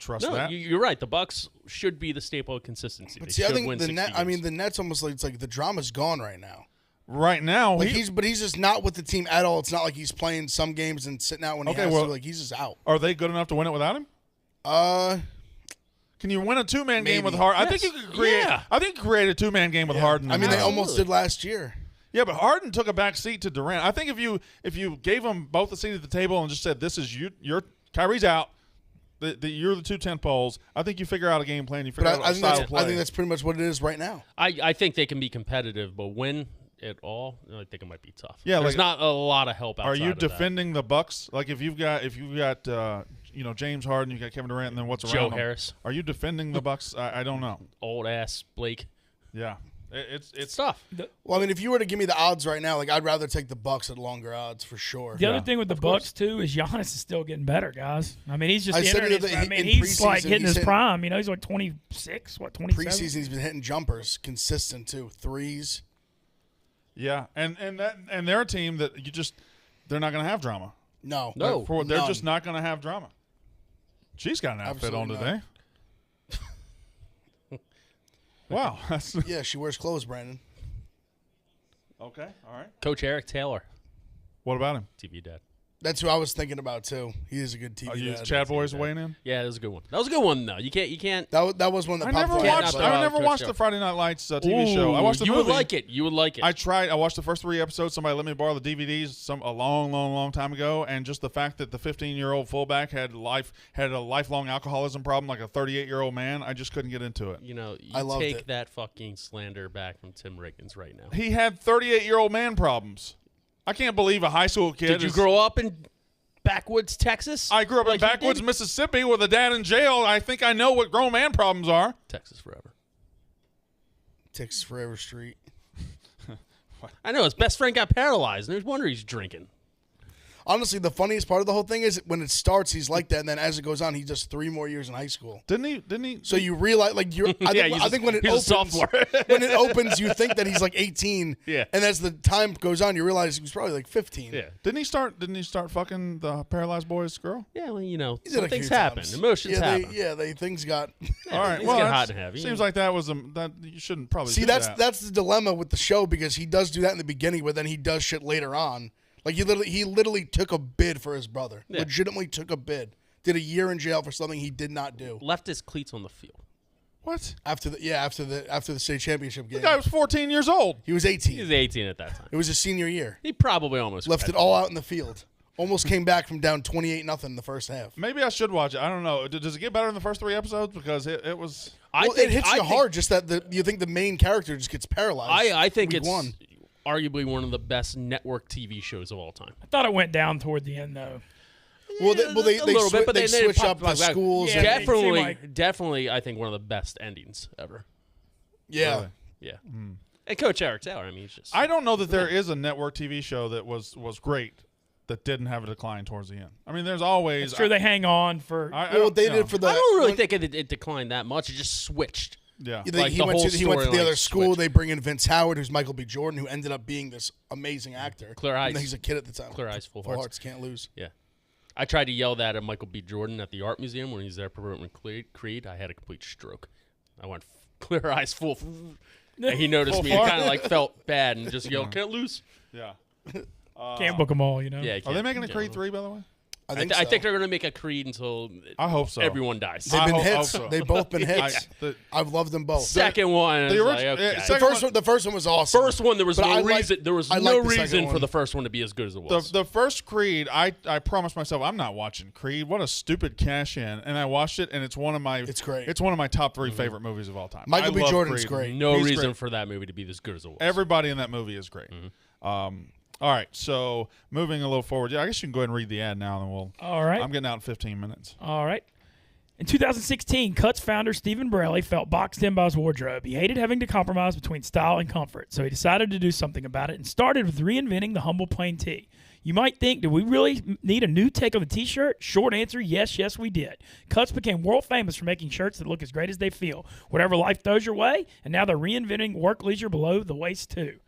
[SPEAKER 1] trust
[SPEAKER 2] No,
[SPEAKER 1] that.
[SPEAKER 2] you're right. The Bucks should be the staple of consistency.
[SPEAKER 3] But
[SPEAKER 2] They
[SPEAKER 3] see, I
[SPEAKER 2] should
[SPEAKER 3] think
[SPEAKER 2] win
[SPEAKER 3] the
[SPEAKER 2] 60
[SPEAKER 3] Net. I mean,
[SPEAKER 2] games.
[SPEAKER 3] the Nets almost like it's like the drama's gone right now.
[SPEAKER 1] Right now,
[SPEAKER 3] Like he's just not with the team at all. It's not like he's playing some games and sitting out when he has to. Like he's just out.
[SPEAKER 1] Are they good enough to win it without him? Can you win a 2-man game with
[SPEAKER 3] Maybe.
[SPEAKER 1] Harden? I
[SPEAKER 2] Yes.
[SPEAKER 1] think you could create.
[SPEAKER 2] Yeah.
[SPEAKER 1] I think you could create a 2-man game with Harden.
[SPEAKER 3] I mean,
[SPEAKER 1] and
[SPEAKER 3] they
[SPEAKER 1] Harden.
[SPEAKER 3] almost did last year.
[SPEAKER 1] Yeah, but Harden took a back seat to Durant. I think if you gave them both a seat at the table and just said, "This is your Kyrie's out. You're the 2 tent poles." I think you figure out a game plan. You figure out
[SPEAKER 3] But
[SPEAKER 1] a style of play.
[SPEAKER 3] I think that's pretty much what it is right now.
[SPEAKER 2] I think they can be competitive, but win it all, I think it might be tough.
[SPEAKER 1] Yeah,
[SPEAKER 2] there's
[SPEAKER 1] like-
[SPEAKER 2] not a lot of help outside
[SPEAKER 1] Are you
[SPEAKER 2] of that.
[SPEAKER 1] defending the Bucks? Like if you've got James Harden, you got Kevin Durant, and then what's around
[SPEAKER 2] Joe
[SPEAKER 1] them?
[SPEAKER 2] Harris,
[SPEAKER 1] Are you defending the Bucks? I don't know.
[SPEAKER 2] old ass Blake?
[SPEAKER 1] Yeah,
[SPEAKER 2] It's
[SPEAKER 1] it's
[SPEAKER 2] tough.
[SPEAKER 3] Well, I mean, if you were to give me the odds right now, like I'd rather take the Bucks at longer odds for sure.
[SPEAKER 4] The other thing with the Bucks too is Giannis is still getting better, guys. I mean, he's just
[SPEAKER 3] I said
[SPEAKER 4] entering
[SPEAKER 3] it
[SPEAKER 4] his,
[SPEAKER 3] in
[SPEAKER 4] he's like
[SPEAKER 3] preseason,
[SPEAKER 4] hitting
[SPEAKER 3] he's
[SPEAKER 4] his
[SPEAKER 3] hitting-
[SPEAKER 4] prime. You know, he's like 26, 27.
[SPEAKER 3] Preseason, he's been hitting jumpers, consistent too, threes.
[SPEAKER 1] yeah, and they're a team that they're not going to have drama.
[SPEAKER 3] No,
[SPEAKER 2] No.
[SPEAKER 1] They're
[SPEAKER 3] none.
[SPEAKER 1] just not going to have drama. She's got an outfit on
[SPEAKER 3] Absolutely
[SPEAKER 1] today. Wow. That's,
[SPEAKER 3] Yeah, she wears clothes, Brandon.
[SPEAKER 1] okay. All right.
[SPEAKER 2] Coach Eric Taylor,
[SPEAKER 1] What about him?
[SPEAKER 2] TV dad.
[SPEAKER 3] That's who I was thinking about too. He is a good TV.
[SPEAKER 1] Are you
[SPEAKER 3] dad.
[SPEAKER 1] Chad Boys weighing in?
[SPEAKER 2] Yeah, that was a good one. That was a good one though. You can't.
[SPEAKER 3] That was one that
[SPEAKER 1] I
[SPEAKER 3] popped
[SPEAKER 1] never
[SPEAKER 3] up.
[SPEAKER 2] Can't
[SPEAKER 1] watched.
[SPEAKER 2] not
[SPEAKER 1] I
[SPEAKER 2] throw
[SPEAKER 1] never
[SPEAKER 2] out
[SPEAKER 1] watched
[SPEAKER 2] Coach
[SPEAKER 1] the Friday Night Lights TV show. I watched the
[SPEAKER 2] you
[SPEAKER 1] movie.
[SPEAKER 2] would like it. You would like it.
[SPEAKER 1] I tried. I watched the first 3 episodes. Somebody let me borrow the DVDs a long time ago, and just the fact that the 15-year-old fullback had a lifelong alcoholism problem, like a 38-year-old man, I just couldn't get into it.
[SPEAKER 2] You know,
[SPEAKER 3] I
[SPEAKER 2] you
[SPEAKER 3] loved
[SPEAKER 2] take
[SPEAKER 3] it.
[SPEAKER 2] that fucking slander back from Tim Riggins right now.
[SPEAKER 1] He had 38-year-old man problems. I can't believe a high school kid.
[SPEAKER 2] Did you grow up in backwoods Texas?
[SPEAKER 1] I grew up in
[SPEAKER 2] like he
[SPEAKER 1] backwoods
[SPEAKER 2] did?
[SPEAKER 1] Mississippi with a dad in jail. I think I know what grown man problems are.
[SPEAKER 2] Texas forever.
[SPEAKER 3] Texas Forever Street.
[SPEAKER 2] I know his best friend got paralyzed. No wonder he's drinking.
[SPEAKER 3] Honestly, the funniest part of the whole thing is when it starts, he's like that, and then as it goes on, he does 3 more years in high school.
[SPEAKER 1] Didn't he?
[SPEAKER 3] So you realize, like, I think when it
[SPEAKER 2] he's a
[SPEAKER 3] opens,
[SPEAKER 2] sophomore.
[SPEAKER 3] when it opens, you think that he's like 18.
[SPEAKER 2] Yeah.
[SPEAKER 3] And as the time goes on, you realize he was probably like 15.
[SPEAKER 2] Yeah.
[SPEAKER 1] Didn't he start fucking the paralyzed boy's girl?
[SPEAKER 2] Yeah, well, you know,
[SPEAKER 3] He did a
[SPEAKER 2] some
[SPEAKER 3] few
[SPEAKER 2] things happen.
[SPEAKER 3] times.
[SPEAKER 2] Emotions happen.
[SPEAKER 3] Things got.
[SPEAKER 1] All right.
[SPEAKER 2] things
[SPEAKER 1] Well,
[SPEAKER 2] get
[SPEAKER 1] that's-
[SPEAKER 2] hot and heavy.
[SPEAKER 1] Seems like that was that you shouldn't probably
[SPEAKER 3] See,
[SPEAKER 1] do
[SPEAKER 3] that's
[SPEAKER 1] that.
[SPEAKER 3] the dilemma with the show because he does do that in the beginning, but then he does shit later on. Like he literally took a bid for his brother.
[SPEAKER 2] Yeah.
[SPEAKER 3] Legitimately took a bid. Did a year in jail for something he did not do.
[SPEAKER 2] Left his cleats on the field.
[SPEAKER 1] What?
[SPEAKER 3] After the state championship game.
[SPEAKER 1] The guy was 14 years old.
[SPEAKER 3] He was 18.
[SPEAKER 2] He was 18 at that time.
[SPEAKER 3] It was his senior year.
[SPEAKER 2] He probably almost
[SPEAKER 3] Left it all out in the field. Almost came back from down 28-0 in the first half.
[SPEAKER 1] Maybe I should watch it. I don't know. Does it get better in the first 3 episodes? Because it was.
[SPEAKER 3] It hits you hard. Just that you think the main character just gets paralyzed.
[SPEAKER 2] I think
[SPEAKER 3] week
[SPEAKER 2] it's
[SPEAKER 3] one.
[SPEAKER 2] arguably one of the best network TV shows of all time.
[SPEAKER 4] I thought it went down toward the end though.
[SPEAKER 3] Well, they
[SPEAKER 2] a little bit, but
[SPEAKER 3] they
[SPEAKER 2] they
[SPEAKER 3] switch
[SPEAKER 2] popped
[SPEAKER 3] up the
[SPEAKER 2] back.
[SPEAKER 3] schools.
[SPEAKER 4] Yeah,
[SPEAKER 3] and-
[SPEAKER 4] it seemed
[SPEAKER 2] Definitely, I think one of the best endings ever.
[SPEAKER 3] yeah.
[SPEAKER 1] Really?
[SPEAKER 2] Yeah. And Coach Eric Taylor, I mean, he's just.
[SPEAKER 1] I don't know that there is a network TV show that was great that didn't have a decline towards the end. I mean, there's always.
[SPEAKER 4] It's true they hang on for.
[SPEAKER 1] I
[SPEAKER 3] Well,
[SPEAKER 1] don't-
[SPEAKER 3] they
[SPEAKER 1] you know.
[SPEAKER 3] did for the.
[SPEAKER 2] I don't really
[SPEAKER 3] when-
[SPEAKER 2] think it declined that much. It just switched.
[SPEAKER 1] Yeah.
[SPEAKER 3] You think
[SPEAKER 2] like
[SPEAKER 3] he
[SPEAKER 2] the
[SPEAKER 3] went
[SPEAKER 2] whole
[SPEAKER 3] to the
[SPEAKER 2] storyline
[SPEAKER 3] other school.
[SPEAKER 2] switched.
[SPEAKER 3] They bring in Vince Howard, who's Michael B. Jordan, who ended up being this amazing actor.
[SPEAKER 2] Clear
[SPEAKER 3] And
[SPEAKER 2] Eyes.
[SPEAKER 3] then he's a kid at the time.
[SPEAKER 2] Clear Eyes, Full
[SPEAKER 3] Full
[SPEAKER 2] Hearts.
[SPEAKER 3] Hearts can't lose.
[SPEAKER 2] Yeah. I tried to yell that at Michael B. Jordan at the art museum when he's there promoting Creed. I had a complete stroke. I went clear eyes full. And he noticed me and kind of like felt bad and just yelled, "Can't lose."
[SPEAKER 1] Yeah.
[SPEAKER 4] Can't book them all, you know.
[SPEAKER 2] Yeah.
[SPEAKER 1] Are they making a Creed 3, by the way?
[SPEAKER 3] I think
[SPEAKER 2] I think they're going to make a Creed until
[SPEAKER 1] I hope so.
[SPEAKER 2] everyone dies.
[SPEAKER 3] They've been
[SPEAKER 1] hope
[SPEAKER 3] hits.
[SPEAKER 1] so.
[SPEAKER 3] They've both been hits. I've loved them both.
[SPEAKER 2] Second one,
[SPEAKER 1] the
[SPEAKER 2] like,
[SPEAKER 1] origi-
[SPEAKER 2] okay.
[SPEAKER 1] second
[SPEAKER 3] The first one was awesome.
[SPEAKER 2] First one, there was
[SPEAKER 3] But
[SPEAKER 2] no
[SPEAKER 3] I like-
[SPEAKER 2] reason. There was
[SPEAKER 3] I
[SPEAKER 2] no
[SPEAKER 3] like the second
[SPEAKER 2] reason for
[SPEAKER 3] one.
[SPEAKER 2] the first one to be as good as it was.
[SPEAKER 1] The first Creed, I promised myself I'm not watching Creed. What a stupid cash in. And I watched it, and it's one of my
[SPEAKER 3] great.
[SPEAKER 1] It's one of my top 3 favorite movies of all time.
[SPEAKER 3] Michael
[SPEAKER 1] I
[SPEAKER 3] B.
[SPEAKER 1] love
[SPEAKER 3] Jordan's
[SPEAKER 1] Creed.
[SPEAKER 3] great.
[SPEAKER 2] no
[SPEAKER 1] He's
[SPEAKER 2] reason
[SPEAKER 1] great.
[SPEAKER 2] for that movie to be as good as it was.
[SPEAKER 1] Everybody in that movie is great. All right, so moving a little forward. Yeah, I guess you can go ahead and read the ad now, and then we'll.
[SPEAKER 4] All right.
[SPEAKER 1] I'm getting out in 15 minutes.
[SPEAKER 4] All right. In 2016, Cuts founder Stephen Braley felt boxed in by his wardrobe. He hated having to compromise between style and comfort, so he decided to do something about it and started with reinventing the humble plain tee. You might think, do we really need a new take on the T-shirt? Short answer, yes, we did. Cuts became world famous for making shirts that look as great as they feel, whatever life throws your way, and now they're reinventing work leisure below the waist too.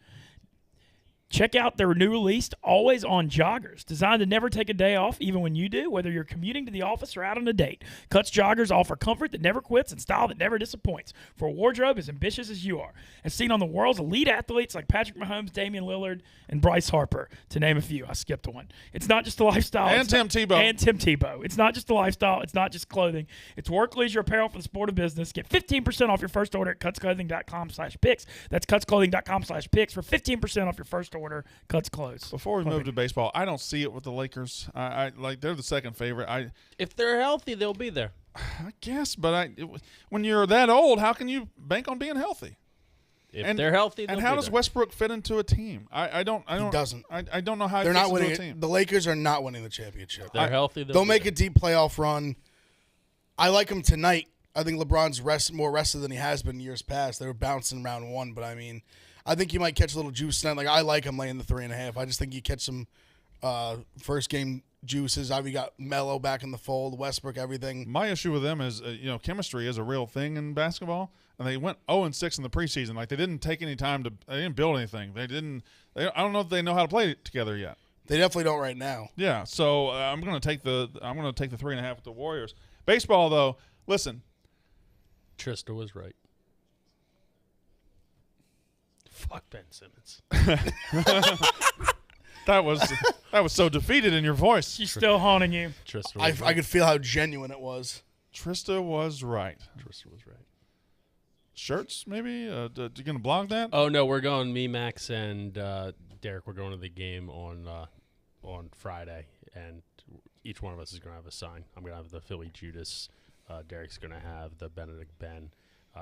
[SPEAKER 4] Check out their new released Always On joggers, designed to never take a day off, even when you do, whether you're commuting to the office or out on a date. Cuts joggers offer comfort that never quits and style that never disappoints for a wardrobe as ambitious as you are. As seen on the world's elite athletes like Patrick Mahomes, Damian Lillard, and Bryce Harper, to name a few. I skipped one. It's not just a lifestyle.
[SPEAKER 1] And Tim Tebow.
[SPEAKER 4] It's not just a lifestyle. It's not just clothing. It's work, leisure, apparel for the sport of business. Get 15% off your first order at cutsclothing.com/picks. That's cutsclothing.com/picks for 15% off your first order. Cuts clothes.
[SPEAKER 1] Before we move to baseball, I don't see it with the Lakers. I like they're the second favorite.
[SPEAKER 2] If they're healthy, they'll be there.
[SPEAKER 1] I guess, but when you're that old, how can you bank on being healthy?
[SPEAKER 2] If they're healthy, they'll
[SPEAKER 1] and how
[SPEAKER 2] be
[SPEAKER 1] does
[SPEAKER 2] there.
[SPEAKER 1] Westbrook fit into a team? I don't.
[SPEAKER 3] He doesn't.
[SPEAKER 1] I don't know how
[SPEAKER 3] They're
[SPEAKER 1] he fits
[SPEAKER 3] not
[SPEAKER 1] into
[SPEAKER 3] winning
[SPEAKER 1] a team.
[SPEAKER 3] it. The Lakers are not winning the championship.
[SPEAKER 2] They're healthy.
[SPEAKER 3] They'll
[SPEAKER 2] be
[SPEAKER 3] make
[SPEAKER 2] there.
[SPEAKER 3] a deep playoff run. I like them tonight. I think LeBron's more rested than he has been years past. They were bouncing round 1, but I mean, I think you might catch a little juice tonight. Like I like him laying the 3.5. I just think you catch some first game juices. I've got Melo back in the fold, Westbrook, everything.
[SPEAKER 1] My issue with them is, chemistry is a real thing in basketball, and they went 0-6 in the preseason. Like they didn't take any time they didn't build anything. I don't know if they know how to play together yet.
[SPEAKER 3] They definitely don't right now.
[SPEAKER 1] Yeah, so I'm going to take the 3.5 with the Warriors. Baseball though, listen.
[SPEAKER 2] Trista was right. Fuck Ben Simmons.
[SPEAKER 1] That was so defeated in your voice.
[SPEAKER 4] She's still haunting you.
[SPEAKER 2] Trista was right.
[SPEAKER 3] I could feel how genuine it was.
[SPEAKER 1] Trista was right.
[SPEAKER 2] Trista was right.
[SPEAKER 1] Shirts, maybe? You going to blog that?
[SPEAKER 2] Oh no, we're going. Me, Max, and Derek. We're going to the game on Friday, and each one of us is going to have a sign. I'm going to have the Philly Judas. Derek's going to have the Benedict Ben.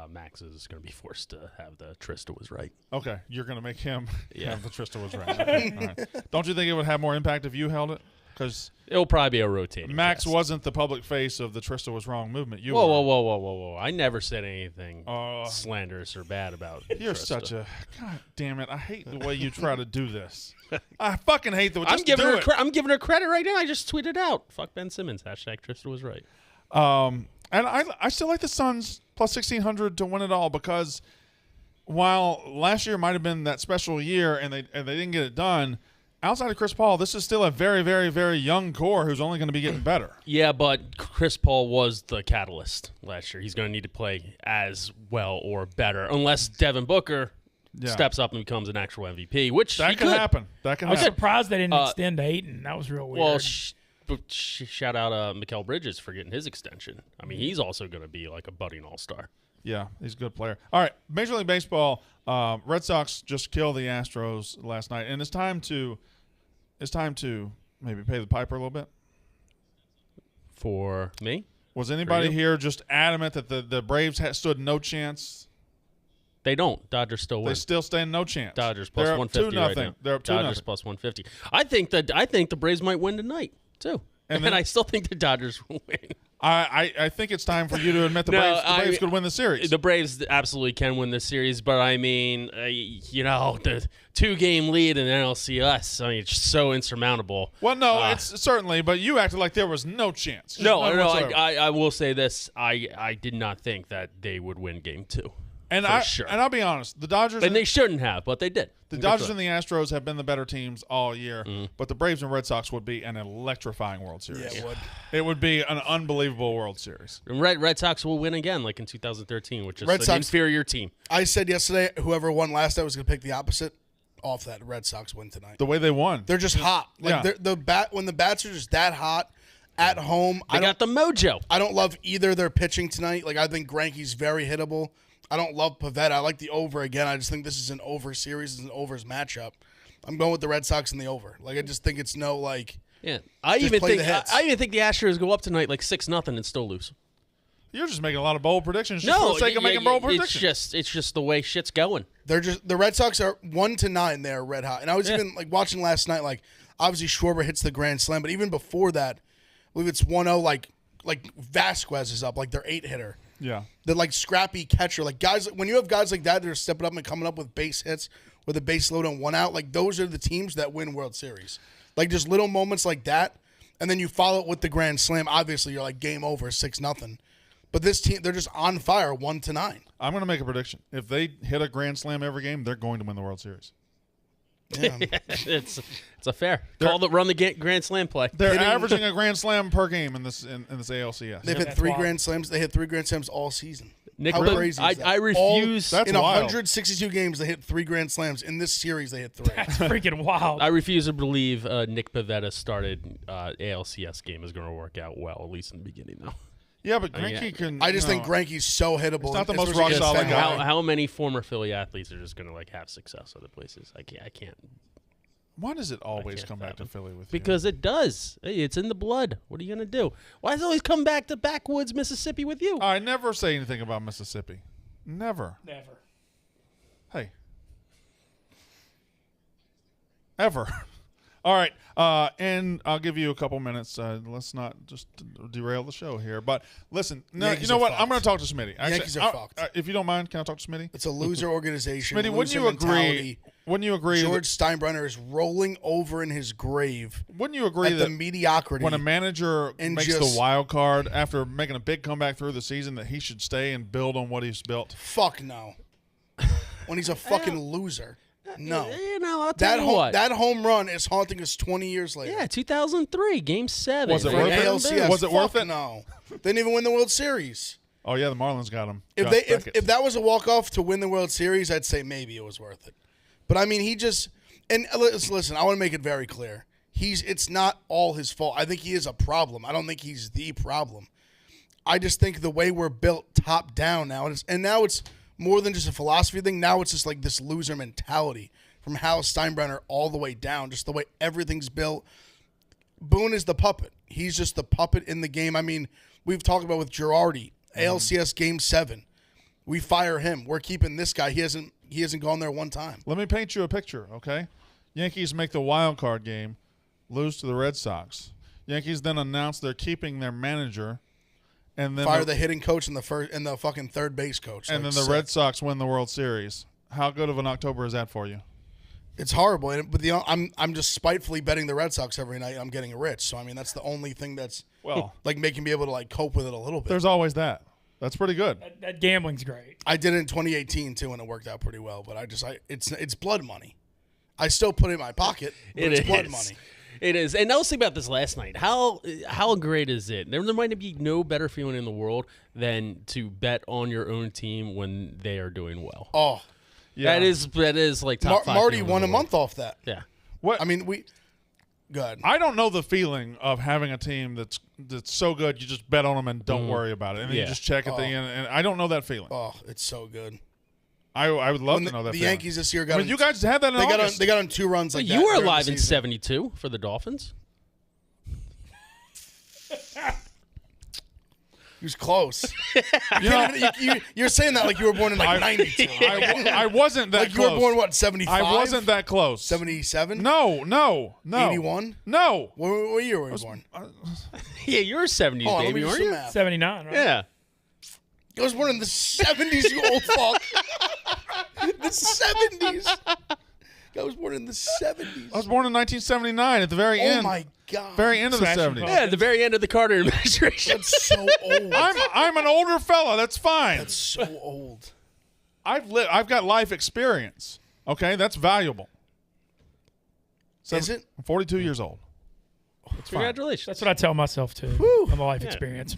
[SPEAKER 2] Max is going to be forced to have the Trista was right.
[SPEAKER 1] Okay, you're going to make him
[SPEAKER 2] Yeah.
[SPEAKER 1] have the Trista was right. Okay, all right. Don't you think it would have more impact if you held it? Because
[SPEAKER 2] It'll probably be a rotating.
[SPEAKER 1] Max
[SPEAKER 2] test.
[SPEAKER 1] wasn't the public face of the Trista was wrong movement. You
[SPEAKER 2] Whoa,
[SPEAKER 1] were.
[SPEAKER 2] whoa! I never said anything
[SPEAKER 1] Uh,
[SPEAKER 2] slanderous or bad about.
[SPEAKER 1] You're
[SPEAKER 2] Trista.
[SPEAKER 1] such a God damn it! I hate the way you try to do this. I fucking hate the way.
[SPEAKER 2] I'm
[SPEAKER 1] Just
[SPEAKER 2] giving
[SPEAKER 1] do
[SPEAKER 2] her.
[SPEAKER 1] it.
[SPEAKER 2] I'm giving her credit right now. I just tweeted out. Fuck Ben Simmons. Hashtag Trista was right.
[SPEAKER 1] And I still like the Suns plus 1,600 to win it all because while last year might have been that special year and they didn't get it done, outside of Chris Paul, this is still a very, very, very young core who's only going to be getting better.
[SPEAKER 2] Yeah, but Chris Paul was the catalyst last year. He's going to need to play as well or better, unless Devin Booker steps up and becomes an actual MVP, which
[SPEAKER 1] That
[SPEAKER 2] he
[SPEAKER 1] can
[SPEAKER 2] could.
[SPEAKER 1] happen. That can
[SPEAKER 4] I was
[SPEAKER 1] happen.
[SPEAKER 4] surprised they didn't extend to Ayton. That was real weird.
[SPEAKER 2] Well, shout out Mikal Bridges for getting his extension. I mean, he's also going to be like a budding all-star.
[SPEAKER 1] Yeah, he's a good player. All right, Major League Baseball. Red Sox just killed the Astros last night, and it's time to maybe pay the piper a little bit.
[SPEAKER 2] For me?
[SPEAKER 1] Was anybody
[SPEAKER 2] you?
[SPEAKER 1] here just adamant that the Braves stood no chance?
[SPEAKER 2] They don't. Dodgers still win.
[SPEAKER 1] They still stand no chance.
[SPEAKER 2] Dodgers plus
[SPEAKER 1] They're up
[SPEAKER 2] 150 right
[SPEAKER 1] 2-0.
[SPEAKER 2] now.
[SPEAKER 1] They're up 2-0.
[SPEAKER 2] Dodgers plus 150. I think the Braves might win tonight too,
[SPEAKER 1] And
[SPEAKER 2] and
[SPEAKER 1] then-
[SPEAKER 2] I still think the Dodgers will win.
[SPEAKER 1] I think it's time for you to admit the
[SPEAKER 2] No,
[SPEAKER 1] Braves could win the series.
[SPEAKER 2] The Braves absolutely can win this series, but I mean, the 2-game lead in NLCS, I mean, it's so insurmountable.
[SPEAKER 1] well, no, it's certainly, but you acted like there was no chance.
[SPEAKER 2] No,
[SPEAKER 1] None whatsoever.
[SPEAKER 2] I will say this. I did not think that they would win Game 2.
[SPEAKER 1] and
[SPEAKER 2] for
[SPEAKER 1] I
[SPEAKER 2] sure.
[SPEAKER 1] and I'll be honest, the Dodgers
[SPEAKER 2] And they shouldn't have, but they did.
[SPEAKER 1] the Dodgers and the Astros have been the better teams all year, but the Braves and Red Sox would be an electrifying World Series.
[SPEAKER 3] Yeah, it would.
[SPEAKER 1] It would be an unbelievable World Series.
[SPEAKER 2] And Red Sox will win again, like in 2013, which is
[SPEAKER 3] Red
[SPEAKER 2] an
[SPEAKER 3] Sox-
[SPEAKER 2] inferior team.
[SPEAKER 3] I said yesterday, whoever won last night was going to pick the opposite. Off that, Red Sox win tonight.
[SPEAKER 1] The way they won.
[SPEAKER 3] They're just hot. Like
[SPEAKER 1] Yeah.
[SPEAKER 3] when the bats are just that hot, At home,
[SPEAKER 2] They got the mojo.
[SPEAKER 3] I don't love either their pitching tonight. Like, I think Greinke's very hittable. I don't love Pivetta. I like the over again. I just think this is an over series. It's an overs matchup. I'm going with the Red Sox in the over. Like, I just think it's no, like...
[SPEAKER 2] Yeah, I
[SPEAKER 3] Just
[SPEAKER 2] even
[SPEAKER 3] play
[SPEAKER 2] think
[SPEAKER 3] the hits.
[SPEAKER 2] I even think the Astros go up tonight like 6-0 and still lose.
[SPEAKER 1] You're just making a lot of bold predictions just for the sake of making bold predictions.
[SPEAKER 2] It's just the way shit's going.
[SPEAKER 3] They're just the Red Sox are 1-9. They're red hot, and I was even like watching last night. Like obviously Schwarber hits the grand slam, but even before that, I believe it's 1-0. Like Vasquez is up, like their 8-hitter.
[SPEAKER 1] Yeah.
[SPEAKER 3] The like scrappy catcher, like guys. When you have guys like that, that are stepping up and coming up with base hits with a base load on 1 out. Like those are the teams that win World Series. Like just little moments like that, and then you follow it with the grand slam. Obviously, you're like game over, 6-0. But this team, they're just on fire, 1-9.
[SPEAKER 1] I'm going to make a prediction. If they hit a grand slam every game, they're going to win the World Series.
[SPEAKER 3] Yeah.
[SPEAKER 2] It's a fair. Run the grand slam play.
[SPEAKER 1] They're averaging a grand slam per game in this ALCS.
[SPEAKER 3] They've hit
[SPEAKER 4] That's
[SPEAKER 3] 3
[SPEAKER 4] wild.
[SPEAKER 3] grand slams. They hit 3 grand slams all season.
[SPEAKER 2] Nick,
[SPEAKER 3] How
[SPEAKER 2] really?
[SPEAKER 3] crazy is that?
[SPEAKER 2] I refuse.
[SPEAKER 1] That's
[SPEAKER 3] in
[SPEAKER 1] wild.
[SPEAKER 3] 162 games, they hit 3 grand slams. In this series, they hit 3.
[SPEAKER 4] That's freaking wild.
[SPEAKER 2] I refuse to believe Nick Pivetta started ALCS game is going to work out well, at least in the beginning, though.
[SPEAKER 1] Yeah, but Greinke can.
[SPEAKER 3] I just think Greinke's so hittable.
[SPEAKER 1] He's not the most
[SPEAKER 3] especially against
[SPEAKER 1] rock-solid
[SPEAKER 3] Fenway.
[SPEAKER 1] guy.
[SPEAKER 2] How many former Philly athletes are just going to like have success other places? I can't.
[SPEAKER 1] Why does it always
[SPEAKER 2] can't
[SPEAKER 1] come back to
[SPEAKER 2] fathom.
[SPEAKER 1] Philly with you?
[SPEAKER 2] Because it does. Hey, it's in the blood. What are you going to do? Why does it always come back to backwoods Mississippi with you?
[SPEAKER 1] I never say anything about Mississippi. Never.
[SPEAKER 4] Never.
[SPEAKER 1] Hey. Ever. All right. And I'll give you a couple minutes. Let's not just derail the show here. But listen, no,
[SPEAKER 3] Yankees
[SPEAKER 1] you know
[SPEAKER 3] are
[SPEAKER 1] what?
[SPEAKER 3] fucked.
[SPEAKER 1] I'm going to talk to Smitty.
[SPEAKER 3] Yankees are fucked.
[SPEAKER 1] If you don't mind, can I talk to Smitty?
[SPEAKER 3] It's a loser organization.
[SPEAKER 1] Smitty, wouldn't
[SPEAKER 3] loser
[SPEAKER 1] you agree?
[SPEAKER 3] mentality.
[SPEAKER 1] Wouldn't you agree?
[SPEAKER 3] George Steinbrenner is rolling over in his grave
[SPEAKER 1] Wouldn't you agree
[SPEAKER 3] at the
[SPEAKER 1] that
[SPEAKER 3] mediocrity.
[SPEAKER 1] when a manager
[SPEAKER 3] and
[SPEAKER 1] makes
[SPEAKER 3] just-
[SPEAKER 1] the wild card after making a big comeback through the season, that he should stay and build on what he's built?
[SPEAKER 3] Fuck no. When he's a fucking loser. No.
[SPEAKER 2] You know, I'll tell you what.
[SPEAKER 3] That home run is haunting us 20 years later.
[SPEAKER 2] Yeah, 2003, Game 7.
[SPEAKER 1] Was it
[SPEAKER 3] For
[SPEAKER 1] worth it?
[SPEAKER 3] ALCS,
[SPEAKER 1] Was it worth
[SPEAKER 3] fuck
[SPEAKER 1] it?
[SPEAKER 3] No. They didn't even win the World Series.
[SPEAKER 1] Oh yeah, the Marlins got him.
[SPEAKER 3] If that was a walk-off to win the World Series, I'd say maybe it was worth it. But I mean, he just and listen, I want to make it very clear. It's not all his fault. I think he is a problem. I don't think he's the problem. I just think the way we're built top down now, and now it's more than just a philosophy thing. Now it's just like this loser mentality from Hal Steinbrenner all the way down, just the way everything's built. Boone is the puppet. He's just the puppet in the game. I mean, we've talked about with Girardi, ALCS Game 7. We fire him. We're keeping this guy. He hasn't gone there one time.
[SPEAKER 1] Let me paint you a picture, okay? Yankees make the wild card game, lose to the Red Sox. Yankees then announce they're keeping their manager, and then
[SPEAKER 3] Fire the hitting coach and the fucking third base coach.
[SPEAKER 1] and
[SPEAKER 3] Like,
[SPEAKER 1] then the
[SPEAKER 3] sick.
[SPEAKER 1] Red Sox win the World Series. How good of an October is that for you?
[SPEAKER 3] It's horrible. But I'm just spitefully betting the Red Sox every night. I'm getting rich. So I mean, that's the only thing that's
[SPEAKER 1] Well,
[SPEAKER 3] like making me able to like cope with it a little bit.
[SPEAKER 1] there's always that. That's pretty good.
[SPEAKER 4] That gambling's great.
[SPEAKER 3] I did it in 2018 too, and it worked out pretty well. But it's blood money. I still put it in my pocket. But it's blood money.
[SPEAKER 2] It is. And I was thinking about this last night. How great is it? There might be no better feeling in the world than to bet on your own team when they are doing well.
[SPEAKER 3] Oh,
[SPEAKER 1] Yeah.
[SPEAKER 2] That is like top 5
[SPEAKER 3] Marty
[SPEAKER 2] feeling in
[SPEAKER 3] won
[SPEAKER 2] the
[SPEAKER 3] a
[SPEAKER 2] world.
[SPEAKER 3] month off that.
[SPEAKER 2] Yeah.
[SPEAKER 1] What
[SPEAKER 3] I mean, good.
[SPEAKER 1] I don't know the feeling of having a team that's so good you just bet on them and don't worry about it, and then you
[SPEAKER 2] Yeah.
[SPEAKER 1] just check at the end. And I don't know that feeling.
[SPEAKER 3] Oh, it's so good.
[SPEAKER 1] I would love
[SPEAKER 3] When
[SPEAKER 1] to know that.
[SPEAKER 3] the
[SPEAKER 1] feeling.
[SPEAKER 3] Yankees this year got.
[SPEAKER 1] I mean, you guys had that in
[SPEAKER 3] they
[SPEAKER 1] August.
[SPEAKER 3] got on 2 runs like that.
[SPEAKER 2] You were
[SPEAKER 3] during the
[SPEAKER 2] alive in
[SPEAKER 3] season.
[SPEAKER 2] 72 for the Dolphins.
[SPEAKER 3] He was close. You're saying that like you were born in like 92.
[SPEAKER 1] I wasn't that
[SPEAKER 3] Like you
[SPEAKER 1] close.
[SPEAKER 3] were born what 75?
[SPEAKER 1] I wasn't that close.
[SPEAKER 3] 77.
[SPEAKER 1] No.
[SPEAKER 3] 81.
[SPEAKER 1] No.
[SPEAKER 3] What year were you born?
[SPEAKER 2] Yeah, you're a 70s
[SPEAKER 3] Hold on, let
[SPEAKER 2] baby,
[SPEAKER 3] me do
[SPEAKER 2] weren't
[SPEAKER 3] some
[SPEAKER 2] you?
[SPEAKER 3] math.
[SPEAKER 4] 79, right?
[SPEAKER 2] Yeah.
[SPEAKER 3] I was born in the 70s, you old fuck. The 70s. I was born in the 70s.
[SPEAKER 1] I was born in 1979 at the very end.
[SPEAKER 3] Oh my god.
[SPEAKER 1] Very end of the
[SPEAKER 4] Smashing
[SPEAKER 1] 70s.
[SPEAKER 4] pumpkins.
[SPEAKER 2] Yeah, at the very end of the Carter administration.
[SPEAKER 3] That's so old.
[SPEAKER 1] I'm an older fella. That's fine.
[SPEAKER 3] That's so old.
[SPEAKER 1] I've got life experience. Okay, that's valuable.
[SPEAKER 3] Is it?
[SPEAKER 1] I'm 42 years old. That's fine.
[SPEAKER 2] Congratulations.
[SPEAKER 4] That's what I tell myself, too. I'm a life experience.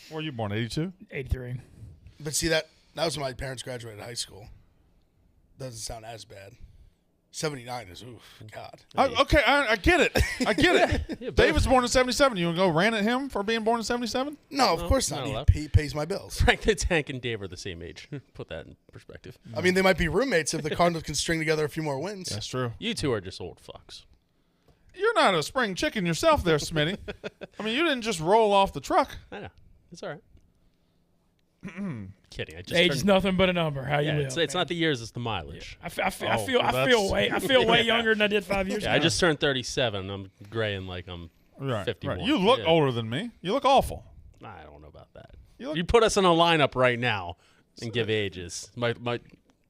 [SPEAKER 1] Where were you born? 82?
[SPEAKER 4] 83.
[SPEAKER 3] But see that was when my parents graduated high school. Doesn't sound as bad. 79 is, oof, God.
[SPEAKER 1] Okay, I get it. I get it.
[SPEAKER 2] Yeah, but-
[SPEAKER 1] David's born in 77. You want to go rant at him for being born in 77?
[SPEAKER 3] No, of course
[SPEAKER 2] not
[SPEAKER 3] not.
[SPEAKER 2] allowed.
[SPEAKER 3] He pays my bills.
[SPEAKER 2] Frank the Tank and Dave are the same age. Put that in perspective.
[SPEAKER 3] I mean, they might be roommates if the Cardinals can string together a few more wins.
[SPEAKER 1] That's true.
[SPEAKER 2] You two are just old fucks.
[SPEAKER 1] You're not a spring chicken yourself there, Smitty. I mean, you didn't just roll off the truck.
[SPEAKER 2] I know. It's all right. Kidding. I just
[SPEAKER 4] Age is
[SPEAKER 2] turned,
[SPEAKER 4] nothing but a number. How you
[SPEAKER 2] yeah,
[SPEAKER 4] live.
[SPEAKER 2] it's not the years, it's the mileage.
[SPEAKER 4] I feel
[SPEAKER 1] that's-
[SPEAKER 4] way younger than I did 5 years
[SPEAKER 2] Yeah,
[SPEAKER 4] ago.
[SPEAKER 2] I just turned 37. I'm graying like I'm
[SPEAKER 1] Right,
[SPEAKER 2] 51.
[SPEAKER 1] right. You look
[SPEAKER 2] Yeah.
[SPEAKER 1] older than me. You look awful.
[SPEAKER 2] I don't know about that.
[SPEAKER 1] You
[SPEAKER 2] You,
[SPEAKER 1] look-
[SPEAKER 2] put us in a lineup right now and give ages. Might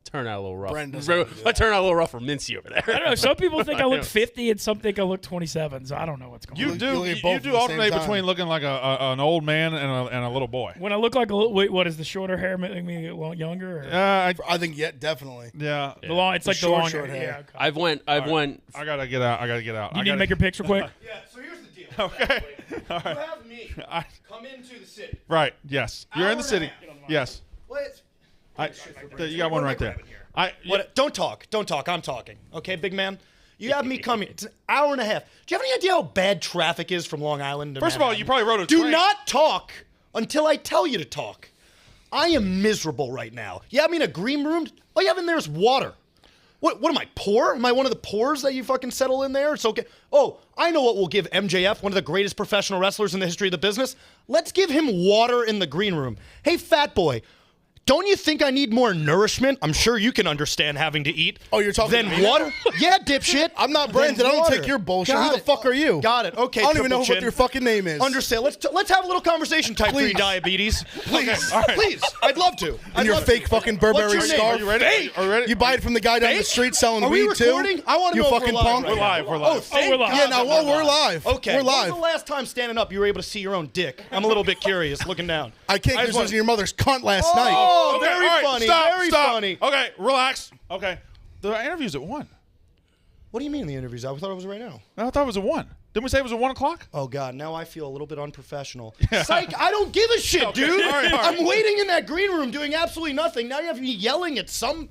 [SPEAKER 2] turn out a little rough.
[SPEAKER 3] Brendan doesn't wanna do
[SPEAKER 2] Might turn out a little rough for Mincy over there.
[SPEAKER 4] I don't know. Some people think I look 50, and some think I look 27. So I don't know what's going
[SPEAKER 1] You
[SPEAKER 4] on.
[SPEAKER 1] do.
[SPEAKER 3] look at
[SPEAKER 1] You
[SPEAKER 3] both at
[SPEAKER 1] do
[SPEAKER 3] the same
[SPEAKER 1] alternate
[SPEAKER 3] time.
[SPEAKER 1] between looking like an old man and a little boy.
[SPEAKER 4] When I look like a little, wait, what is the shorter hair making me a little younger? Or
[SPEAKER 3] I think, definitely.
[SPEAKER 1] Yeah.
[SPEAKER 4] the long, it's like the
[SPEAKER 3] short,
[SPEAKER 4] longer
[SPEAKER 3] short hair.
[SPEAKER 4] Yeah, okay.
[SPEAKER 2] I've went.
[SPEAKER 1] I gotta get out.
[SPEAKER 4] You need to make your picture quick.
[SPEAKER 5] Yeah, so here's the deal.
[SPEAKER 1] Okay. All
[SPEAKER 5] You
[SPEAKER 1] right.
[SPEAKER 5] have me
[SPEAKER 1] I-
[SPEAKER 5] come into the city.
[SPEAKER 1] Right. Yes. You're in the
[SPEAKER 5] Hour
[SPEAKER 1] city.
[SPEAKER 5] and a half.
[SPEAKER 1] Yes.
[SPEAKER 5] What?
[SPEAKER 1] You got one right there.
[SPEAKER 5] What? Don't talk. Don't talk. I'm talking. Okay, big man? You have me come here. It's an hour and a half. Do you have any idea how bad traffic is from Long Island to
[SPEAKER 1] First of all,
[SPEAKER 5] Manhattan?
[SPEAKER 1] you probably rode a
[SPEAKER 5] Do
[SPEAKER 1] train.
[SPEAKER 5] not talk until I tell you to talk. I am miserable right now. You have me in a green room? All you have in there is water. What am I, poor? Am I one of the poors that you fucking settle in there? It's okay. Oh, I know what will give MJF, one of the greatest professional wrestlers in the history of the business. Let's give him water in the green room. Hey, fat boy, don't you think I need more nourishment? I'm sure you can understand having to eat.
[SPEAKER 3] Oh, you're talking
[SPEAKER 5] Then
[SPEAKER 3] to me now?
[SPEAKER 5] water? Yeah, dipshit.
[SPEAKER 3] I'm not
[SPEAKER 5] Then
[SPEAKER 3] Brandon. I don't
[SPEAKER 5] water.
[SPEAKER 3] take your bullshit.
[SPEAKER 5] Got
[SPEAKER 3] Who the
[SPEAKER 5] it.
[SPEAKER 3] fuck are you?
[SPEAKER 5] Got it. Okay,
[SPEAKER 3] I don't even know
[SPEAKER 5] Triple
[SPEAKER 3] what
[SPEAKER 5] Chin.
[SPEAKER 3] your fucking name is.
[SPEAKER 5] Understand. Let's have a little conversation. Type 3
[SPEAKER 3] Please.
[SPEAKER 5] diabetes. Please,
[SPEAKER 1] all right.
[SPEAKER 5] please. I'd love to.
[SPEAKER 3] And your fake fucking Burberry
[SPEAKER 5] What's your name?
[SPEAKER 3] scarf.
[SPEAKER 5] Are you
[SPEAKER 1] ready?
[SPEAKER 5] Fake.
[SPEAKER 1] Are you ready?
[SPEAKER 3] You buy it from the guy down the
[SPEAKER 5] Fake?
[SPEAKER 3] street selling
[SPEAKER 5] Are we
[SPEAKER 3] weed too?
[SPEAKER 5] recording? I want to
[SPEAKER 3] You
[SPEAKER 5] know if
[SPEAKER 3] fucking
[SPEAKER 5] we're live
[SPEAKER 3] punk.
[SPEAKER 5] right
[SPEAKER 1] We're live.
[SPEAKER 5] now.
[SPEAKER 1] We're live.
[SPEAKER 5] Oh, thank
[SPEAKER 4] we're live.
[SPEAKER 5] God
[SPEAKER 3] Yeah, now
[SPEAKER 5] that
[SPEAKER 3] we're live.
[SPEAKER 5] Okay.
[SPEAKER 3] We're
[SPEAKER 5] When was
[SPEAKER 3] live.
[SPEAKER 5] the last time standing up you were able to see your own dick? I'm a little bit curious looking down.
[SPEAKER 3] I can't
[SPEAKER 1] I
[SPEAKER 3] because
[SPEAKER 1] just
[SPEAKER 3] it
[SPEAKER 1] want-
[SPEAKER 3] was your mother's cunt last night.
[SPEAKER 5] Oh,
[SPEAKER 1] Okay,
[SPEAKER 5] very
[SPEAKER 1] all right,
[SPEAKER 5] funny.
[SPEAKER 1] Stop,
[SPEAKER 5] very
[SPEAKER 1] stop.
[SPEAKER 5] funny.
[SPEAKER 1] Okay, relax. Okay. The interview's at 1.
[SPEAKER 5] What do you mean the interviews? I thought it was right now.
[SPEAKER 1] I thought it was at 1. Didn't we say it was at 1 o'clock?
[SPEAKER 5] Oh, God, now I feel a little bit unprofessional. Psych, I don't give a shit, dude.
[SPEAKER 1] All right, all right.
[SPEAKER 5] I'm waiting in that green room doing absolutely nothing. Now you have me yelling at some...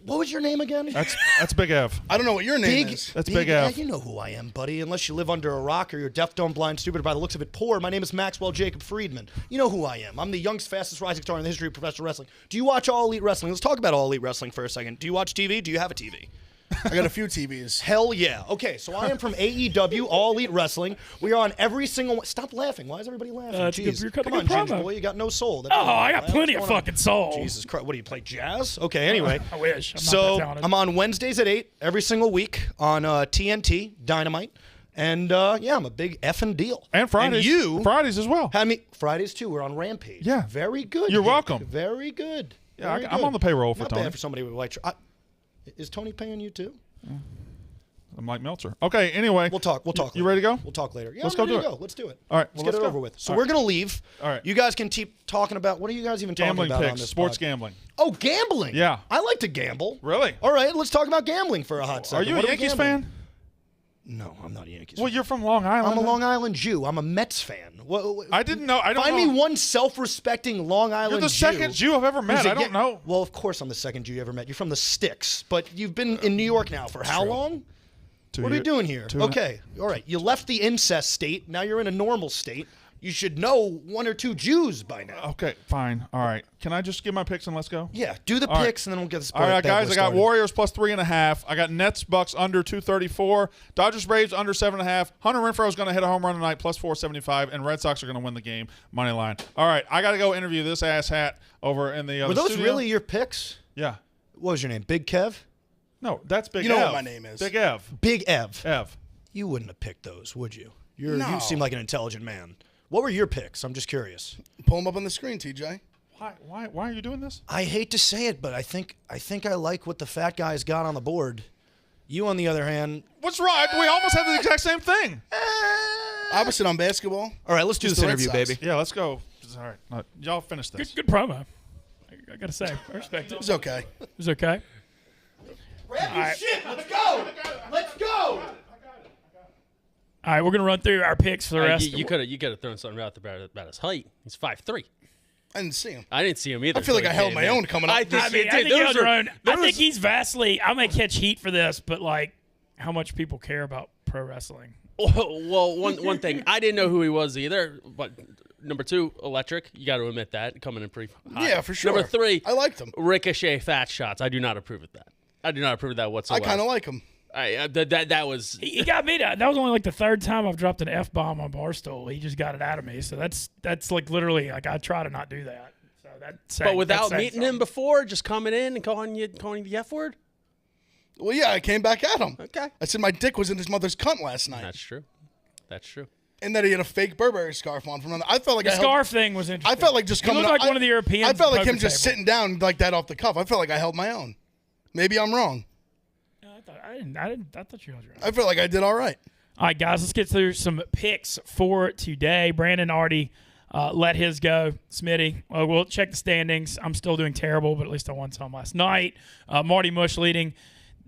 [SPEAKER 5] what was your name again?
[SPEAKER 1] That's Big Ev.
[SPEAKER 3] I don't know what your name
[SPEAKER 5] Big,
[SPEAKER 3] is.
[SPEAKER 1] That's Big F.
[SPEAKER 5] Yeah, you know who I am, buddy. Unless you live under a rock or you're deaf, dumb, blind, stupid, or by the looks of it, poor. My name is Maxwell Jacob Friedman. You know who I am. I'm the youngest, fastest rising star in the history of professional wrestling. Do you watch All Elite Wrestling? Let's talk about All Elite Wrestling for a second. Do you watch TV? Do you have a TV?
[SPEAKER 3] I got a few TVs.
[SPEAKER 5] Hell yeah. Okay, so I am from AEW, All Elite Wrestling. We are on every single one. Stop laughing. Why is everybody laughing?
[SPEAKER 4] it's good-
[SPEAKER 5] Jeez.
[SPEAKER 4] you're cutting
[SPEAKER 5] Come
[SPEAKER 4] a
[SPEAKER 5] on,
[SPEAKER 4] good
[SPEAKER 5] Ginger
[SPEAKER 4] promo.
[SPEAKER 5] boy. You got no soul.
[SPEAKER 4] Oh, I got
[SPEAKER 5] What's
[SPEAKER 4] plenty of
[SPEAKER 5] going on?
[SPEAKER 4] fucking soul.
[SPEAKER 5] Jesus Christ. What do you play, jazz? Okay, anyway.
[SPEAKER 4] I wish. I'm not
[SPEAKER 5] So
[SPEAKER 4] that talented.
[SPEAKER 5] I'm on Wednesdays at 8 every single week on TNT, Dynamite. And yeah, I'm a big effing deal.
[SPEAKER 1] And Fridays.
[SPEAKER 5] And you
[SPEAKER 1] Fridays as well.
[SPEAKER 5] had me Fridays too. We're on Rampage.
[SPEAKER 1] Yeah.
[SPEAKER 5] Very good.
[SPEAKER 1] You're
[SPEAKER 5] Hank.
[SPEAKER 1] welcome.
[SPEAKER 5] Very good.
[SPEAKER 1] Yeah,
[SPEAKER 5] Very
[SPEAKER 1] I'm
[SPEAKER 5] good.
[SPEAKER 1] on the payroll for
[SPEAKER 5] Not
[SPEAKER 1] Tony.
[SPEAKER 5] bad for somebody with white. Is Tony paying you too?
[SPEAKER 1] I'm like Meltzer. Okay, anyway.
[SPEAKER 5] We'll talk. We'll talk.
[SPEAKER 1] You
[SPEAKER 5] later.
[SPEAKER 1] ready to go?
[SPEAKER 5] We'll talk later. Yeah,
[SPEAKER 1] Let's
[SPEAKER 5] I'm
[SPEAKER 1] go
[SPEAKER 5] ready
[SPEAKER 1] do
[SPEAKER 5] to
[SPEAKER 1] it.
[SPEAKER 5] Let's do it.
[SPEAKER 1] All right,
[SPEAKER 5] Let's
[SPEAKER 1] well,
[SPEAKER 5] get
[SPEAKER 1] let's
[SPEAKER 5] it
[SPEAKER 1] go.
[SPEAKER 5] over with. So
[SPEAKER 1] All
[SPEAKER 5] we're
[SPEAKER 1] right.
[SPEAKER 5] gonna leave.
[SPEAKER 1] All right.
[SPEAKER 5] You guys can keep talking about what are you guys even talking
[SPEAKER 1] Gambling
[SPEAKER 5] about on
[SPEAKER 1] picks.
[SPEAKER 5] this
[SPEAKER 1] Sports
[SPEAKER 5] pod?
[SPEAKER 1] gambling.
[SPEAKER 5] Oh, gambling.
[SPEAKER 1] Yeah.
[SPEAKER 5] I like to gamble.
[SPEAKER 1] Really?
[SPEAKER 5] All right, let's talk about gambling for a hot
[SPEAKER 1] Are
[SPEAKER 5] second.
[SPEAKER 1] you
[SPEAKER 5] What
[SPEAKER 1] a
[SPEAKER 5] we
[SPEAKER 1] Yankees
[SPEAKER 5] gambling?
[SPEAKER 1] fan?
[SPEAKER 5] No, I'm not a Yankees
[SPEAKER 1] Well,
[SPEAKER 5] fan.
[SPEAKER 1] you're from Long Island.
[SPEAKER 5] I'm a Long Island Jew. I'm a Mets fan.
[SPEAKER 1] I didn't know. I don't
[SPEAKER 5] Find
[SPEAKER 1] know.
[SPEAKER 5] me one self-respecting Long Island
[SPEAKER 1] You're the
[SPEAKER 5] Jew.
[SPEAKER 1] second Jew I've ever met.
[SPEAKER 5] who's a
[SPEAKER 1] I don't know.
[SPEAKER 5] Well, of course I'm the second Jew you ever met. You're from the sticks, but you've been in New York now for how long? What are we doing here? Okay, all right. You left the incest state. Now you're in a normal state. You should know one or two Jews by now.
[SPEAKER 1] Okay, fine. All right. Can I just give my picks and let's go?
[SPEAKER 5] Yeah, do the
[SPEAKER 1] All right.
[SPEAKER 5] picks and then we'll get the
[SPEAKER 1] All right,
[SPEAKER 5] bad
[SPEAKER 1] guys.
[SPEAKER 5] boy
[SPEAKER 1] I got
[SPEAKER 5] started.
[SPEAKER 1] Warriors plus 3.5. I got Nets Bucks under 234. Dodgers Braves under 7.5. Hunter Renfroe is going to hit a home run tonight plus 475, and Red Sox are going to win the game money line. All right, I got to go interview this ass hat over in the other
[SPEAKER 5] Were those
[SPEAKER 1] studio.
[SPEAKER 5] really your picks?
[SPEAKER 1] Yeah.
[SPEAKER 5] What was your name? Big Kev?
[SPEAKER 1] No, that's Big
[SPEAKER 3] You know
[SPEAKER 1] Ev.
[SPEAKER 3] what my name is.
[SPEAKER 1] Big Ev.
[SPEAKER 5] Big Ev.
[SPEAKER 1] Ev.
[SPEAKER 5] You wouldn't have picked those, would you?
[SPEAKER 3] No.
[SPEAKER 5] You seem like an intelligent man. What were your picks? I'm just curious.
[SPEAKER 3] Pull them up on the screen, TJ.
[SPEAKER 1] Why are you doing this?
[SPEAKER 5] I hate to say it, but I think I like what the fat guy's got on the board. You, on the other hand,
[SPEAKER 1] What's wrong? We almost have the exact same thing.
[SPEAKER 3] Opposite on basketball.
[SPEAKER 5] all right, let's do
[SPEAKER 3] Just
[SPEAKER 5] this
[SPEAKER 3] the Red
[SPEAKER 5] interview,
[SPEAKER 3] Sox.
[SPEAKER 5] baby.
[SPEAKER 1] Yeah, let's go. All right. Y'all finish this.
[SPEAKER 4] Good promo. I gotta say, I respect it.
[SPEAKER 3] It's okay.
[SPEAKER 4] It was okay.
[SPEAKER 5] Grab your shit. Let's go. Let's go.
[SPEAKER 4] All right, we're gonna run through our picks for the rest.
[SPEAKER 2] You could have thrown something out about his height. He's 5'3".
[SPEAKER 3] I didn't see him.
[SPEAKER 2] I didn't see him either.
[SPEAKER 3] I feel like I held my own coming up.
[SPEAKER 2] I think,
[SPEAKER 4] I mean,
[SPEAKER 2] you
[SPEAKER 4] I
[SPEAKER 2] did.
[SPEAKER 4] think you held your own. I
[SPEAKER 2] those-
[SPEAKER 4] think he's vastly. I may catch heat for this, but like, how much people care about pro wrestling?
[SPEAKER 2] Well, one thing, I didn't know who he was either, but number 2, electric. You got to admit that, coming in pretty hot.
[SPEAKER 3] Yeah, for sure.
[SPEAKER 2] Number 3,
[SPEAKER 3] I liked him.
[SPEAKER 2] ricochet fat shots. I do not approve of that. I do not approve of that
[SPEAKER 3] I
[SPEAKER 2] whatsoever.
[SPEAKER 3] kind of like him.
[SPEAKER 2] That was.
[SPEAKER 4] He got me to. That was only like the 3rd time I've dropped an F-bomb on Barstool. He just got it out of me. So that's like literally like I try to not do that. So
[SPEAKER 2] But without meeting him before, just coming in and calling you the F word.
[SPEAKER 3] Well, yeah, I came back at him.
[SPEAKER 2] Okay.
[SPEAKER 3] I said my dick was in his mother's cunt last night.
[SPEAKER 2] That's true. That's true.
[SPEAKER 3] And that he had a fake Burberry scarf on from another. I felt like
[SPEAKER 4] The scarf thing was interesting.
[SPEAKER 3] I felt like just
[SPEAKER 4] He
[SPEAKER 3] coming
[SPEAKER 4] looked
[SPEAKER 3] up.
[SPEAKER 4] like one of the Europeans.
[SPEAKER 3] I felt like
[SPEAKER 4] at the
[SPEAKER 3] him just
[SPEAKER 4] poker
[SPEAKER 3] sitting down like that off the cuff. I felt like I held my own. Maybe I'm wrong.
[SPEAKER 4] table. I thought you held your own.
[SPEAKER 3] I felt like I did all right.
[SPEAKER 4] All right, guys, let's get through some picks for today. Brandon already let his go. Smitty, we'll check the standings. I'm still doing terrible, but at least I won some last night. Marty Mush leading.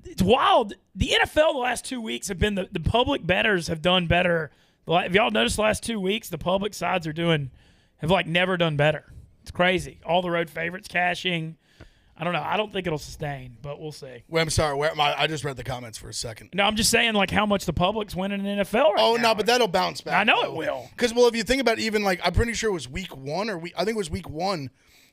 [SPEAKER 4] It's wild. The NFL the last 2 weeks have been the public bettors have done better. Have y'all noticed the last 2 weeks the public sides have like never done better. It's crazy. All the road favorites cashing. I don't know. I don't think it'll sustain, but we'll see.
[SPEAKER 3] Wait, I'm sorry. Where am I? I just read the comments for a second.
[SPEAKER 4] No, I'm just saying like how much the public's winning in the NFL right
[SPEAKER 3] Oh
[SPEAKER 4] now.
[SPEAKER 3] no, but that'll bounce back.
[SPEAKER 4] I know it will.
[SPEAKER 3] Because if you think about even like I'm pretty sure it was week 1 I think it was week 1.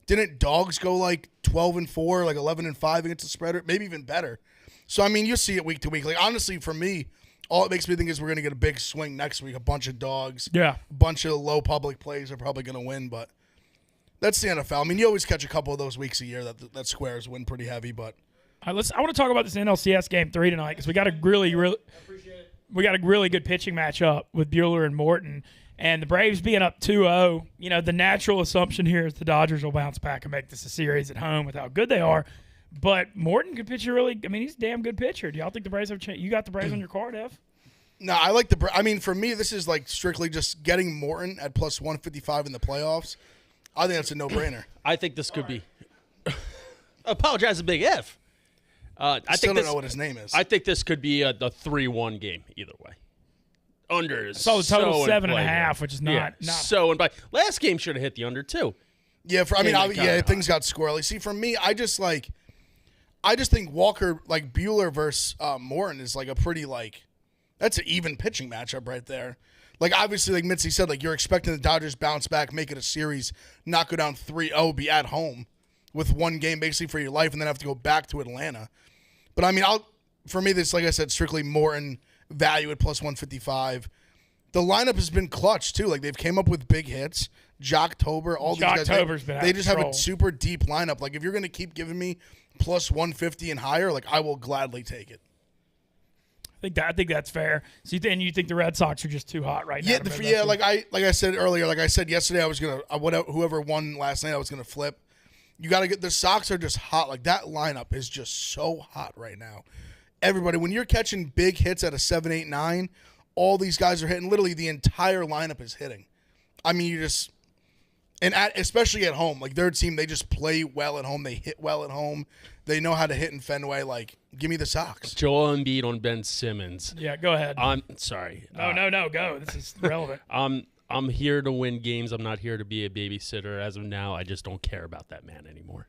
[SPEAKER 3] Didn't dogs go like 12-4, like 11-5 against the spread, maybe even better? So I mean, you see it week to week. Like honestly, for me, all it makes me think is we're gonna get a big swing next week. A bunch of dogs,
[SPEAKER 4] Yeah.
[SPEAKER 3] a bunch of low public plays are probably gonna win, but that's the NFL. I mean, you always catch a couple of those weeks a year that squares win pretty heavy, but.
[SPEAKER 4] All right, I want to talk about this NLCS game 3 tonight because we got a really good pitching matchup with Buehler and Morton, and the Braves being up 2-0. You know, the natural assumption here is the Dodgers will bounce back and make this a series at home with how good they are. But Morton could pitch he's a damn good pitcher. Do y'all think the Braves have changed? You got the Braves on your card, Ev?
[SPEAKER 3] No, I like I mean, for me, this is like strictly just getting Morton at plus 155 in the playoffs. I think that's a no-brainer.
[SPEAKER 2] I think this could be. Apologize, a big F. I
[SPEAKER 3] Still
[SPEAKER 2] think
[SPEAKER 3] don't know what his name is.
[SPEAKER 2] I think this could be a 3-1 game either way. Under is
[SPEAKER 4] So the total
[SPEAKER 2] so in
[SPEAKER 4] 7.5,
[SPEAKER 2] play here.
[SPEAKER 4] which is
[SPEAKER 2] Yeah,
[SPEAKER 4] not
[SPEAKER 2] so in play. Last game should have hit the under too.
[SPEAKER 3] Yeah,
[SPEAKER 2] Yeah,
[SPEAKER 3] things got squirrely. See, for me, I just think Walker, like Buehler versus Morton is like a pretty that's an even pitching matchup right there. Like obviously, like Mitzi said, like you're expecting the Dodgers bounce back, make it a series, not go down 3-0, be at home with one game basically for your life, and then have to go back to Atlanta. But I mean, for me, this like I said, strictly Morton value at plus 155. The lineup has been clutch too. Like they've came up with big hits. Jocktober, all these guys.
[SPEAKER 4] Jocktober's been out
[SPEAKER 3] they
[SPEAKER 4] of
[SPEAKER 3] just have a
[SPEAKER 4] control.
[SPEAKER 3] super deep lineup. Like if you're gonna keep giving me plus 150 and higher, like I will gladly take it.
[SPEAKER 4] I think that's fair. So you think the Red Sox are just too hot right now?
[SPEAKER 3] Like I said earlier, like I said yesterday, I was gonna whoever won last night, I was gonna flip. You got to get the Sox are just hot. Like that lineup is just so hot right now. Everybody, when you're catching big hits at a 7, 8, 9, all these guys are hitting. Literally, the entire lineup is hitting. I mean, especially at home, like their team, they just play well at home. They hit well at home. They know how to hit in Fenway. Like, give me the Sox.
[SPEAKER 2] Joel Embiid on Ben Simmons.
[SPEAKER 4] Yeah, go ahead.
[SPEAKER 2] I'm sorry.
[SPEAKER 4] No, go. This is relevant.
[SPEAKER 2] I'm here to win games. I'm not here to be a babysitter. As of now, I just don't care about that man anymore.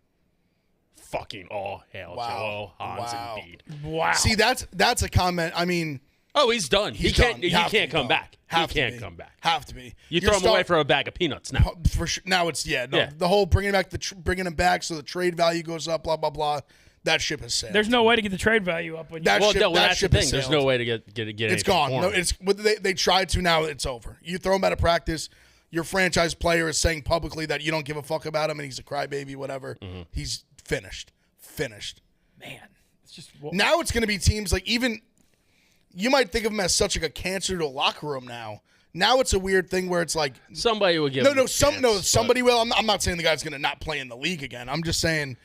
[SPEAKER 2] Fucking all hail Joel Hans Embiid.
[SPEAKER 4] Wow.
[SPEAKER 3] See, that's a comment. I mean,
[SPEAKER 2] oh, he's done. He
[SPEAKER 3] done.
[SPEAKER 2] can't come back.
[SPEAKER 3] Have
[SPEAKER 2] He
[SPEAKER 3] to
[SPEAKER 2] can't
[SPEAKER 3] be.
[SPEAKER 2] come back.
[SPEAKER 3] Have to be.
[SPEAKER 2] You throw him away for a bag of peanuts now.
[SPEAKER 3] For sure. Now it's
[SPEAKER 2] Yeah.
[SPEAKER 3] The whole bringing him back so the trade value goes up. Blah blah blah. That ship has sailed.
[SPEAKER 4] There's no way to get the trade value up when you.
[SPEAKER 3] That
[SPEAKER 2] Well,
[SPEAKER 3] ship-
[SPEAKER 2] no,
[SPEAKER 3] that
[SPEAKER 2] that's the
[SPEAKER 3] ship
[SPEAKER 2] thing.
[SPEAKER 3] has
[SPEAKER 2] There's
[SPEAKER 3] sailed.
[SPEAKER 2] no way to get
[SPEAKER 3] It's
[SPEAKER 2] anything
[SPEAKER 3] gone.
[SPEAKER 2] for
[SPEAKER 3] No,
[SPEAKER 2] him.
[SPEAKER 3] they tried to. Now it's over. You throw him out of practice. Your franchise player is saying publicly that you don't give a fuck about him and he's a crybaby. Whatever.
[SPEAKER 2] Mm-hmm.
[SPEAKER 3] He's finished.
[SPEAKER 4] Man, it's just.
[SPEAKER 3] Now it's going to be teams like even. You might think of him as such like a cancer to a locker room now. Now it's a weird thing where it's like
[SPEAKER 2] Somebody will give him a chance,
[SPEAKER 3] somebody will. I'm not saying the guy's going to not play in the league again. I'm just saying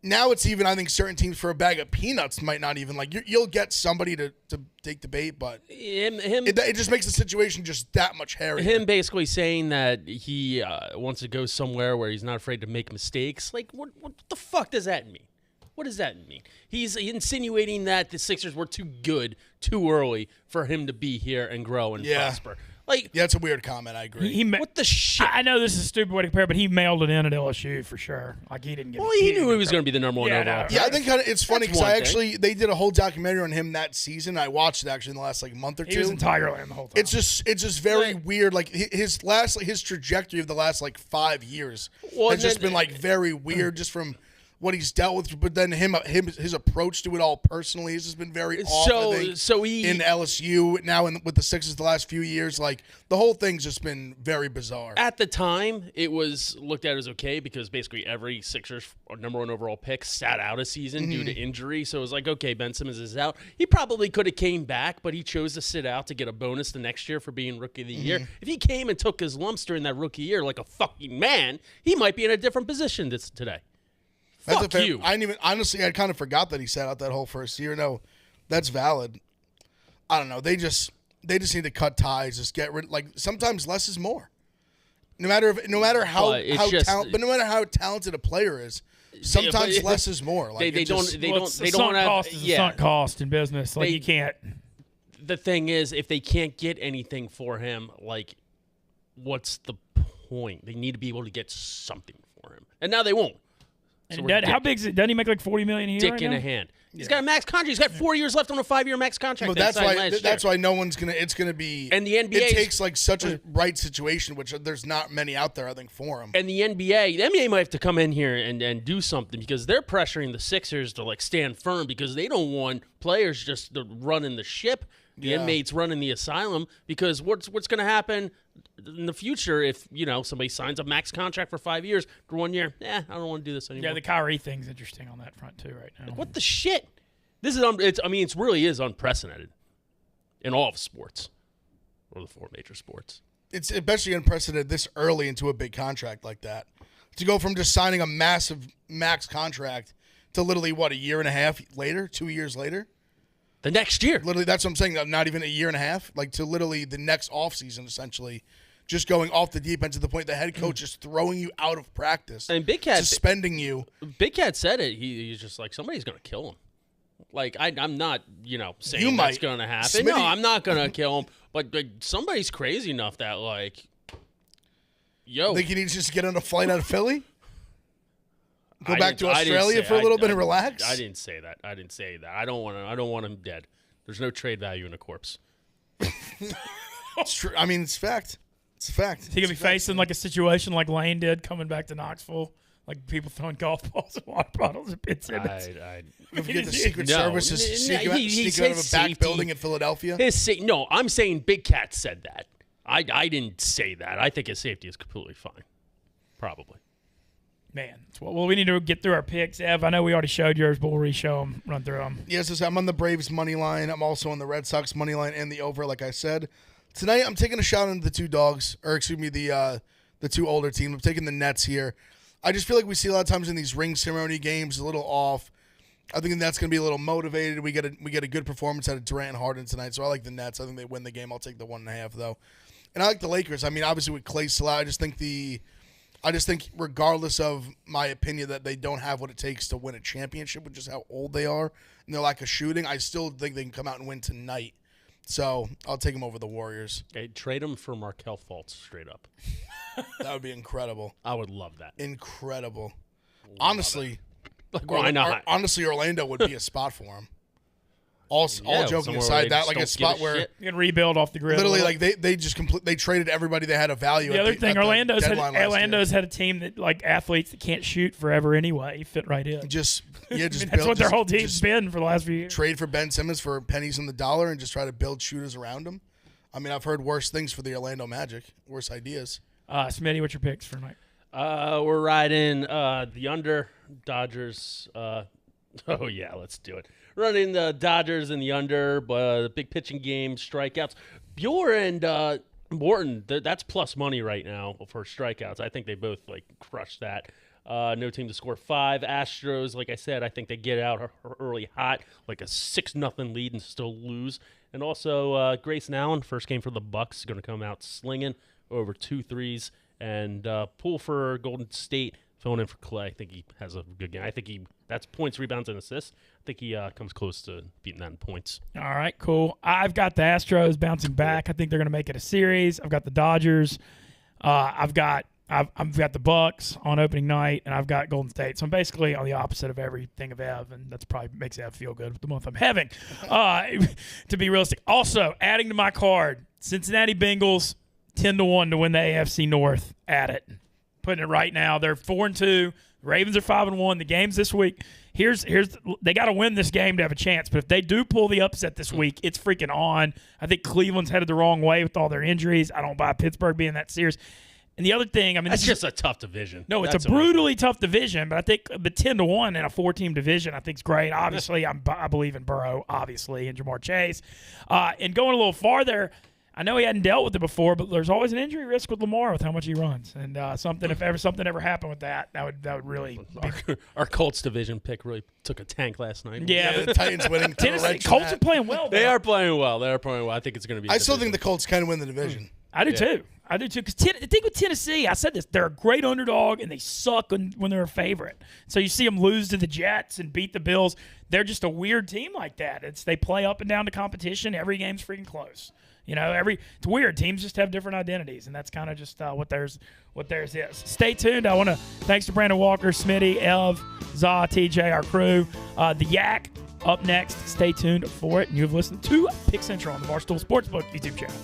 [SPEAKER 3] now it's even. I think certain teams for a bag of peanuts might not even like. You'll get somebody to take the bait, but it just makes the situation just that much hairier.
[SPEAKER 2] Him basically saying that he wants to go somewhere where he's not afraid to make mistakes. Like, what the fuck does that mean? What does that mean? He's insinuating that the Sixers were too good too early for him to be here and grow and prosper. Like,
[SPEAKER 3] Yeah, it's a weird comment. I agree.
[SPEAKER 2] what the shit?
[SPEAKER 4] I know this is a stupid way to compare, but he mailed it in at LSU for sure. Like he didn't get.
[SPEAKER 2] Well, he knew he was going to be the number one
[SPEAKER 4] Yeah,
[SPEAKER 2] overall.
[SPEAKER 4] no.
[SPEAKER 2] pick.
[SPEAKER 3] Yeah, I think it's funny
[SPEAKER 2] That's
[SPEAKER 3] because
[SPEAKER 2] one thing.
[SPEAKER 3] they did a whole documentary on him that season. I watched it actually in the last month or two.
[SPEAKER 4] He was in Tigerland the whole time.
[SPEAKER 3] It's just very weird. Like his trajectory of the last 5 years
[SPEAKER 2] Well,
[SPEAKER 3] has just
[SPEAKER 2] then-
[SPEAKER 3] been very weird, just from what he's dealt with. But then his approach to it all personally has just been very off. I think,
[SPEAKER 2] he
[SPEAKER 3] in LSU now with the Sixers the last few years, the whole thing's just been very bizarre.
[SPEAKER 2] at the time it was looked at as okay because basically every Sixers number one overall pick sat out a season due to injury. So it was like, okay, Ben Simmons is out. He probably could have came back, but he chose to sit out to get a bonus the next year for being rookie of the year. If he came and took his lumps during that rookie year like a fucking man, he might be in a different position today.
[SPEAKER 3] That's
[SPEAKER 2] Fuck
[SPEAKER 3] a fair,
[SPEAKER 2] you.
[SPEAKER 3] I didn't even honestly. I kind of forgot that he sat out that whole first year. No, that's valid. I don't know. They just need to cut ties. Just get rid. Sometimes less is more. No matter how
[SPEAKER 2] But it's just-
[SPEAKER 3] no matter how talented a player is, sometimes less is more.
[SPEAKER 2] They don't
[SPEAKER 4] sunk
[SPEAKER 2] want to have.
[SPEAKER 4] cost is a sunk cost in business. Like
[SPEAKER 2] They-
[SPEAKER 4] you can't.
[SPEAKER 2] The thing is, if they can't get anything for him, what's the point? They need to be able to get something for him, and now they won't. So
[SPEAKER 4] And
[SPEAKER 2] we're
[SPEAKER 4] how big is it? Doesn't he make like $40 million a year?
[SPEAKER 2] dick
[SPEAKER 4] right
[SPEAKER 2] in
[SPEAKER 4] now?
[SPEAKER 2] a hand. He's got a max contract. He's got 4 years left on a 5-year max contract.
[SPEAKER 3] But
[SPEAKER 2] that he
[SPEAKER 3] that's
[SPEAKER 2] signed
[SPEAKER 3] why.
[SPEAKER 2] last
[SPEAKER 3] That's
[SPEAKER 2] year.
[SPEAKER 3] why no one's gonna. It's gonna be.
[SPEAKER 2] And the NBA
[SPEAKER 3] It takes such a right situation, which there's not many out there. I think for him.
[SPEAKER 2] And the NBA might have to come in here and do something because they're pressuring the Sixers to stand firm because they don't want players just running the ship. The inmates running the asylum because what's going to happen in the future if somebody signs a max contract for 5 years for 1 year? I don't want to do this anymore.
[SPEAKER 4] Yeah, the Kyrie thing's interesting on that front too right now.
[SPEAKER 2] What the shit? This is it really is unprecedented in all of sports, or the 4 major sports.
[SPEAKER 3] It's especially unprecedented this early into a big contract like that. To go from just signing a massive max contract to literally, a year and a half later, 2 years later?
[SPEAKER 2] The next year.
[SPEAKER 3] Literally, that's what I'm saying. Not even a year and a half. To literally the next offseason, essentially. Just going off the deep end to the point the head coach is throwing you out of practice.
[SPEAKER 2] And Big Cat
[SPEAKER 3] suspending you.
[SPEAKER 2] Big Cat said it. He's just like, somebody's going to kill him. I'm not, saying
[SPEAKER 3] You
[SPEAKER 2] that's
[SPEAKER 3] might.
[SPEAKER 2] going to happen. No,
[SPEAKER 3] Smitty-
[SPEAKER 2] I'm not going to kill him. But somebody's crazy enough that,
[SPEAKER 3] Think you need to just get on a flight out of Philly? Go
[SPEAKER 2] I
[SPEAKER 3] back to
[SPEAKER 2] didn't- I didn't
[SPEAKER 3] Australia
[SPEAKER 2] say-
[SPEAKER 3] for a little bit
[SPEAKER 2] I-
[SPEAKER 3] and relax?
[SPEAKER 2] I didn't say that. I don't want him dead. There's no trade value in a corpse.
[SPEAKER 3] It's true. I mean, it's fact. It's a fact.
[SPEAKER 4] Is he gonna be facing a situation like Lane did coming back to Knoxville, like people throwing golf balls and water bottles at Ben Simmons?
[SPEAKER 3] If you get the Secret
[SPEAKER 2] No.
[SPEAKER 3] Service is
[SPEAKER 2] No,
[SPEAKER 3] sneak out of a back
[SPEAKER 2] safety.
[SPEAKER 3] building in Philadelphia?
[SPEAKER 2] No, I'm saying Big Cat said that. I didn't say that. I think his safety is completely fine. Probably.
[SPEAKER 4] Man, well, we need to get through our picks. Ev, I know we already showed yours, but we'll re-show them, run through them.
[SPEAKER 3] Yes, I'm on the Braves money line. I'm also on the Red Sox money line and the over, like I said. Tonight, I'm taking a shot into the two dogs, or excuse me, the two older teams. I'm taking the Nets here. I just feel like we see a lot of times in these ring ceremony games a little off. I think that's going to be a little motivated. We get a good performance out of Durant and Harden tonight, so I like the Nets. I think they win the game. I'll take the 1.5 though, and I like the Lakers. I mean, obviously with Klay still out, I just think regardless of my opinion that they don't have what it takes to win a championship, with just how old they are and their lack of shooting, I still think they can come out and win tonight. So I'll take them over the Warriors.
[SPEAKER 2] Okay, trade him for Markelle Fultz straight up.
[SPEAKER 3] That would be incredible.
[SPEAKER 2] I would love that.
[SPEAKER 3] Incredible. Honestly,
[SPEAKER 2] Why not?
[SPEAKER 3] Honestly, Orlando would be a spot for him. All joking
[SPEAKER 2] somewhere where
[SPEAKER 3] aside,
[SPEAKER 2] they
[SPEAKER 3] that
[SPEAKER 2] just
[SPEAKER 3] like a
[SPEAKER 2] don't
[SPEAKER 3] spot
[SPEAKER 2] give a
[SPEAKER 3] where
[SPEAKER 2] shit.
[SPEAKER 4] You can rebuild off the grid.
[SPEAKER 3] literally
[SPEAKER 4] a little.
[SPEAKER 3] like they just they traded everybody that had a value.
[SPEAKER 4] The
[SPEAKER 3] at
[SPEAKER 4] other
[SPEAKER 3] the,
[SPEAKER 4] thing,
[SPEAKER 3] at the
[SPEAKER 4] Orlando's
[SPEAKER 3] deadline
[SPEAKER 4] had a team that like athletes that can't shoot forever anyway fit right in.
[SPEAKER 3] just
[SPEAKER 4] I mean,
[SPEAKER 3] just
[SPEAKER 4] that's
[SPEAKER 3] build,
[SPEAKER 4] what their
[SPEAKER 3] just-
[SPEAKER 4] whole team's
[SPEAKER 3] just
[SPEAKER 4] been for the last few years.
[SPEAKER 3] trade for Ben Simmons for pennies on the dollar and just try to build shooters around him. I mean, I've heard worse things for the Orlando Magic, worse ideas.
[SPEAKER 4] Smitty, what's your picks for tonight?
[SPEAKER 2] We're riding the under Dodgers. Oh yeah, let's do it. Running the Dodgers in the under, but big pitching game, strikeouts. Bueller and Morton, that's plus money right now for strikeouts. I think they both crush that. No team to score 5. Astros, like I said, I think they get out early hot, like a 6-0 lead and still lose. And also Grayson Allen, first game for the Bucks, is going to come out slinging over 2 threes. And pull for Golden State filling in for Clay. I think he has a good game. I think that's points, rebounds, and assists. I think he comes close to beating that in points.
[SPEAKER 4] All right, cool. I've got the Astros bouncing back. I think they're going to make it a series. I've got the Dodgers. I've got the Bucks on opening night, and I've got Golden State. So I'm basically on the opposite of everything of Ev, and that's probably makes Ev feel good with the month I'm having. To be realistic. Also, adding to my card, Cincinnati Bengals 10-1 to win the AFC North. At it. Putting it right now. They're 4-2. Ravens are 5-1. The game's this week. They got to win this game to have a chance. But if they do pull the upset this week, it's freaking on. I think Cleveland's headed the wrong way with all their injuries. I don't buy Pittsburgh being that serious. And the other thing, I mean,
[SPEAKER 2] that's just a tough division.
[SPEAKER 4] No, it's a brutally tough division. But I think 10-1 in a 4-team division, I think is great. Obviously, I believe in Burrow, obviously, and Jamar Chase. And going a little farther. I know he hadn't dealt with it before, but there's always an injury risk with Lamar with how much he runs. And if something ever happened with that would really
[SPEAKER 2] our Colts division pick really took a tank last night.
[SPEAKER 3] Yeah, the Titans winning.
[SPEAKER 4] Tennessee Colts are playing well.
[SPEAKER 2] They are playing well. I think it's going to be.
[SPEAKER 3] I still think the Colts can win the division.
[SPEAKER 4] I do too. Because the thing with Tennessee, I said this, they're a great underdog and they suck when they're a favorite. So you see them lose to the Jets and beat the Bills. They're just a weird team like that. They play up and down the competition. Every game's freaking close. It's weird. Teams just have different identities, and that's kind of just what theirs is. Stay tuned. Thanks to Brandon Walker, Smitty, Ev, Za, TJ, our crew. The Yak up next. Stay tuned for it. And you've listened to Pick Central on the Barstool Sportsbook YouTube channel.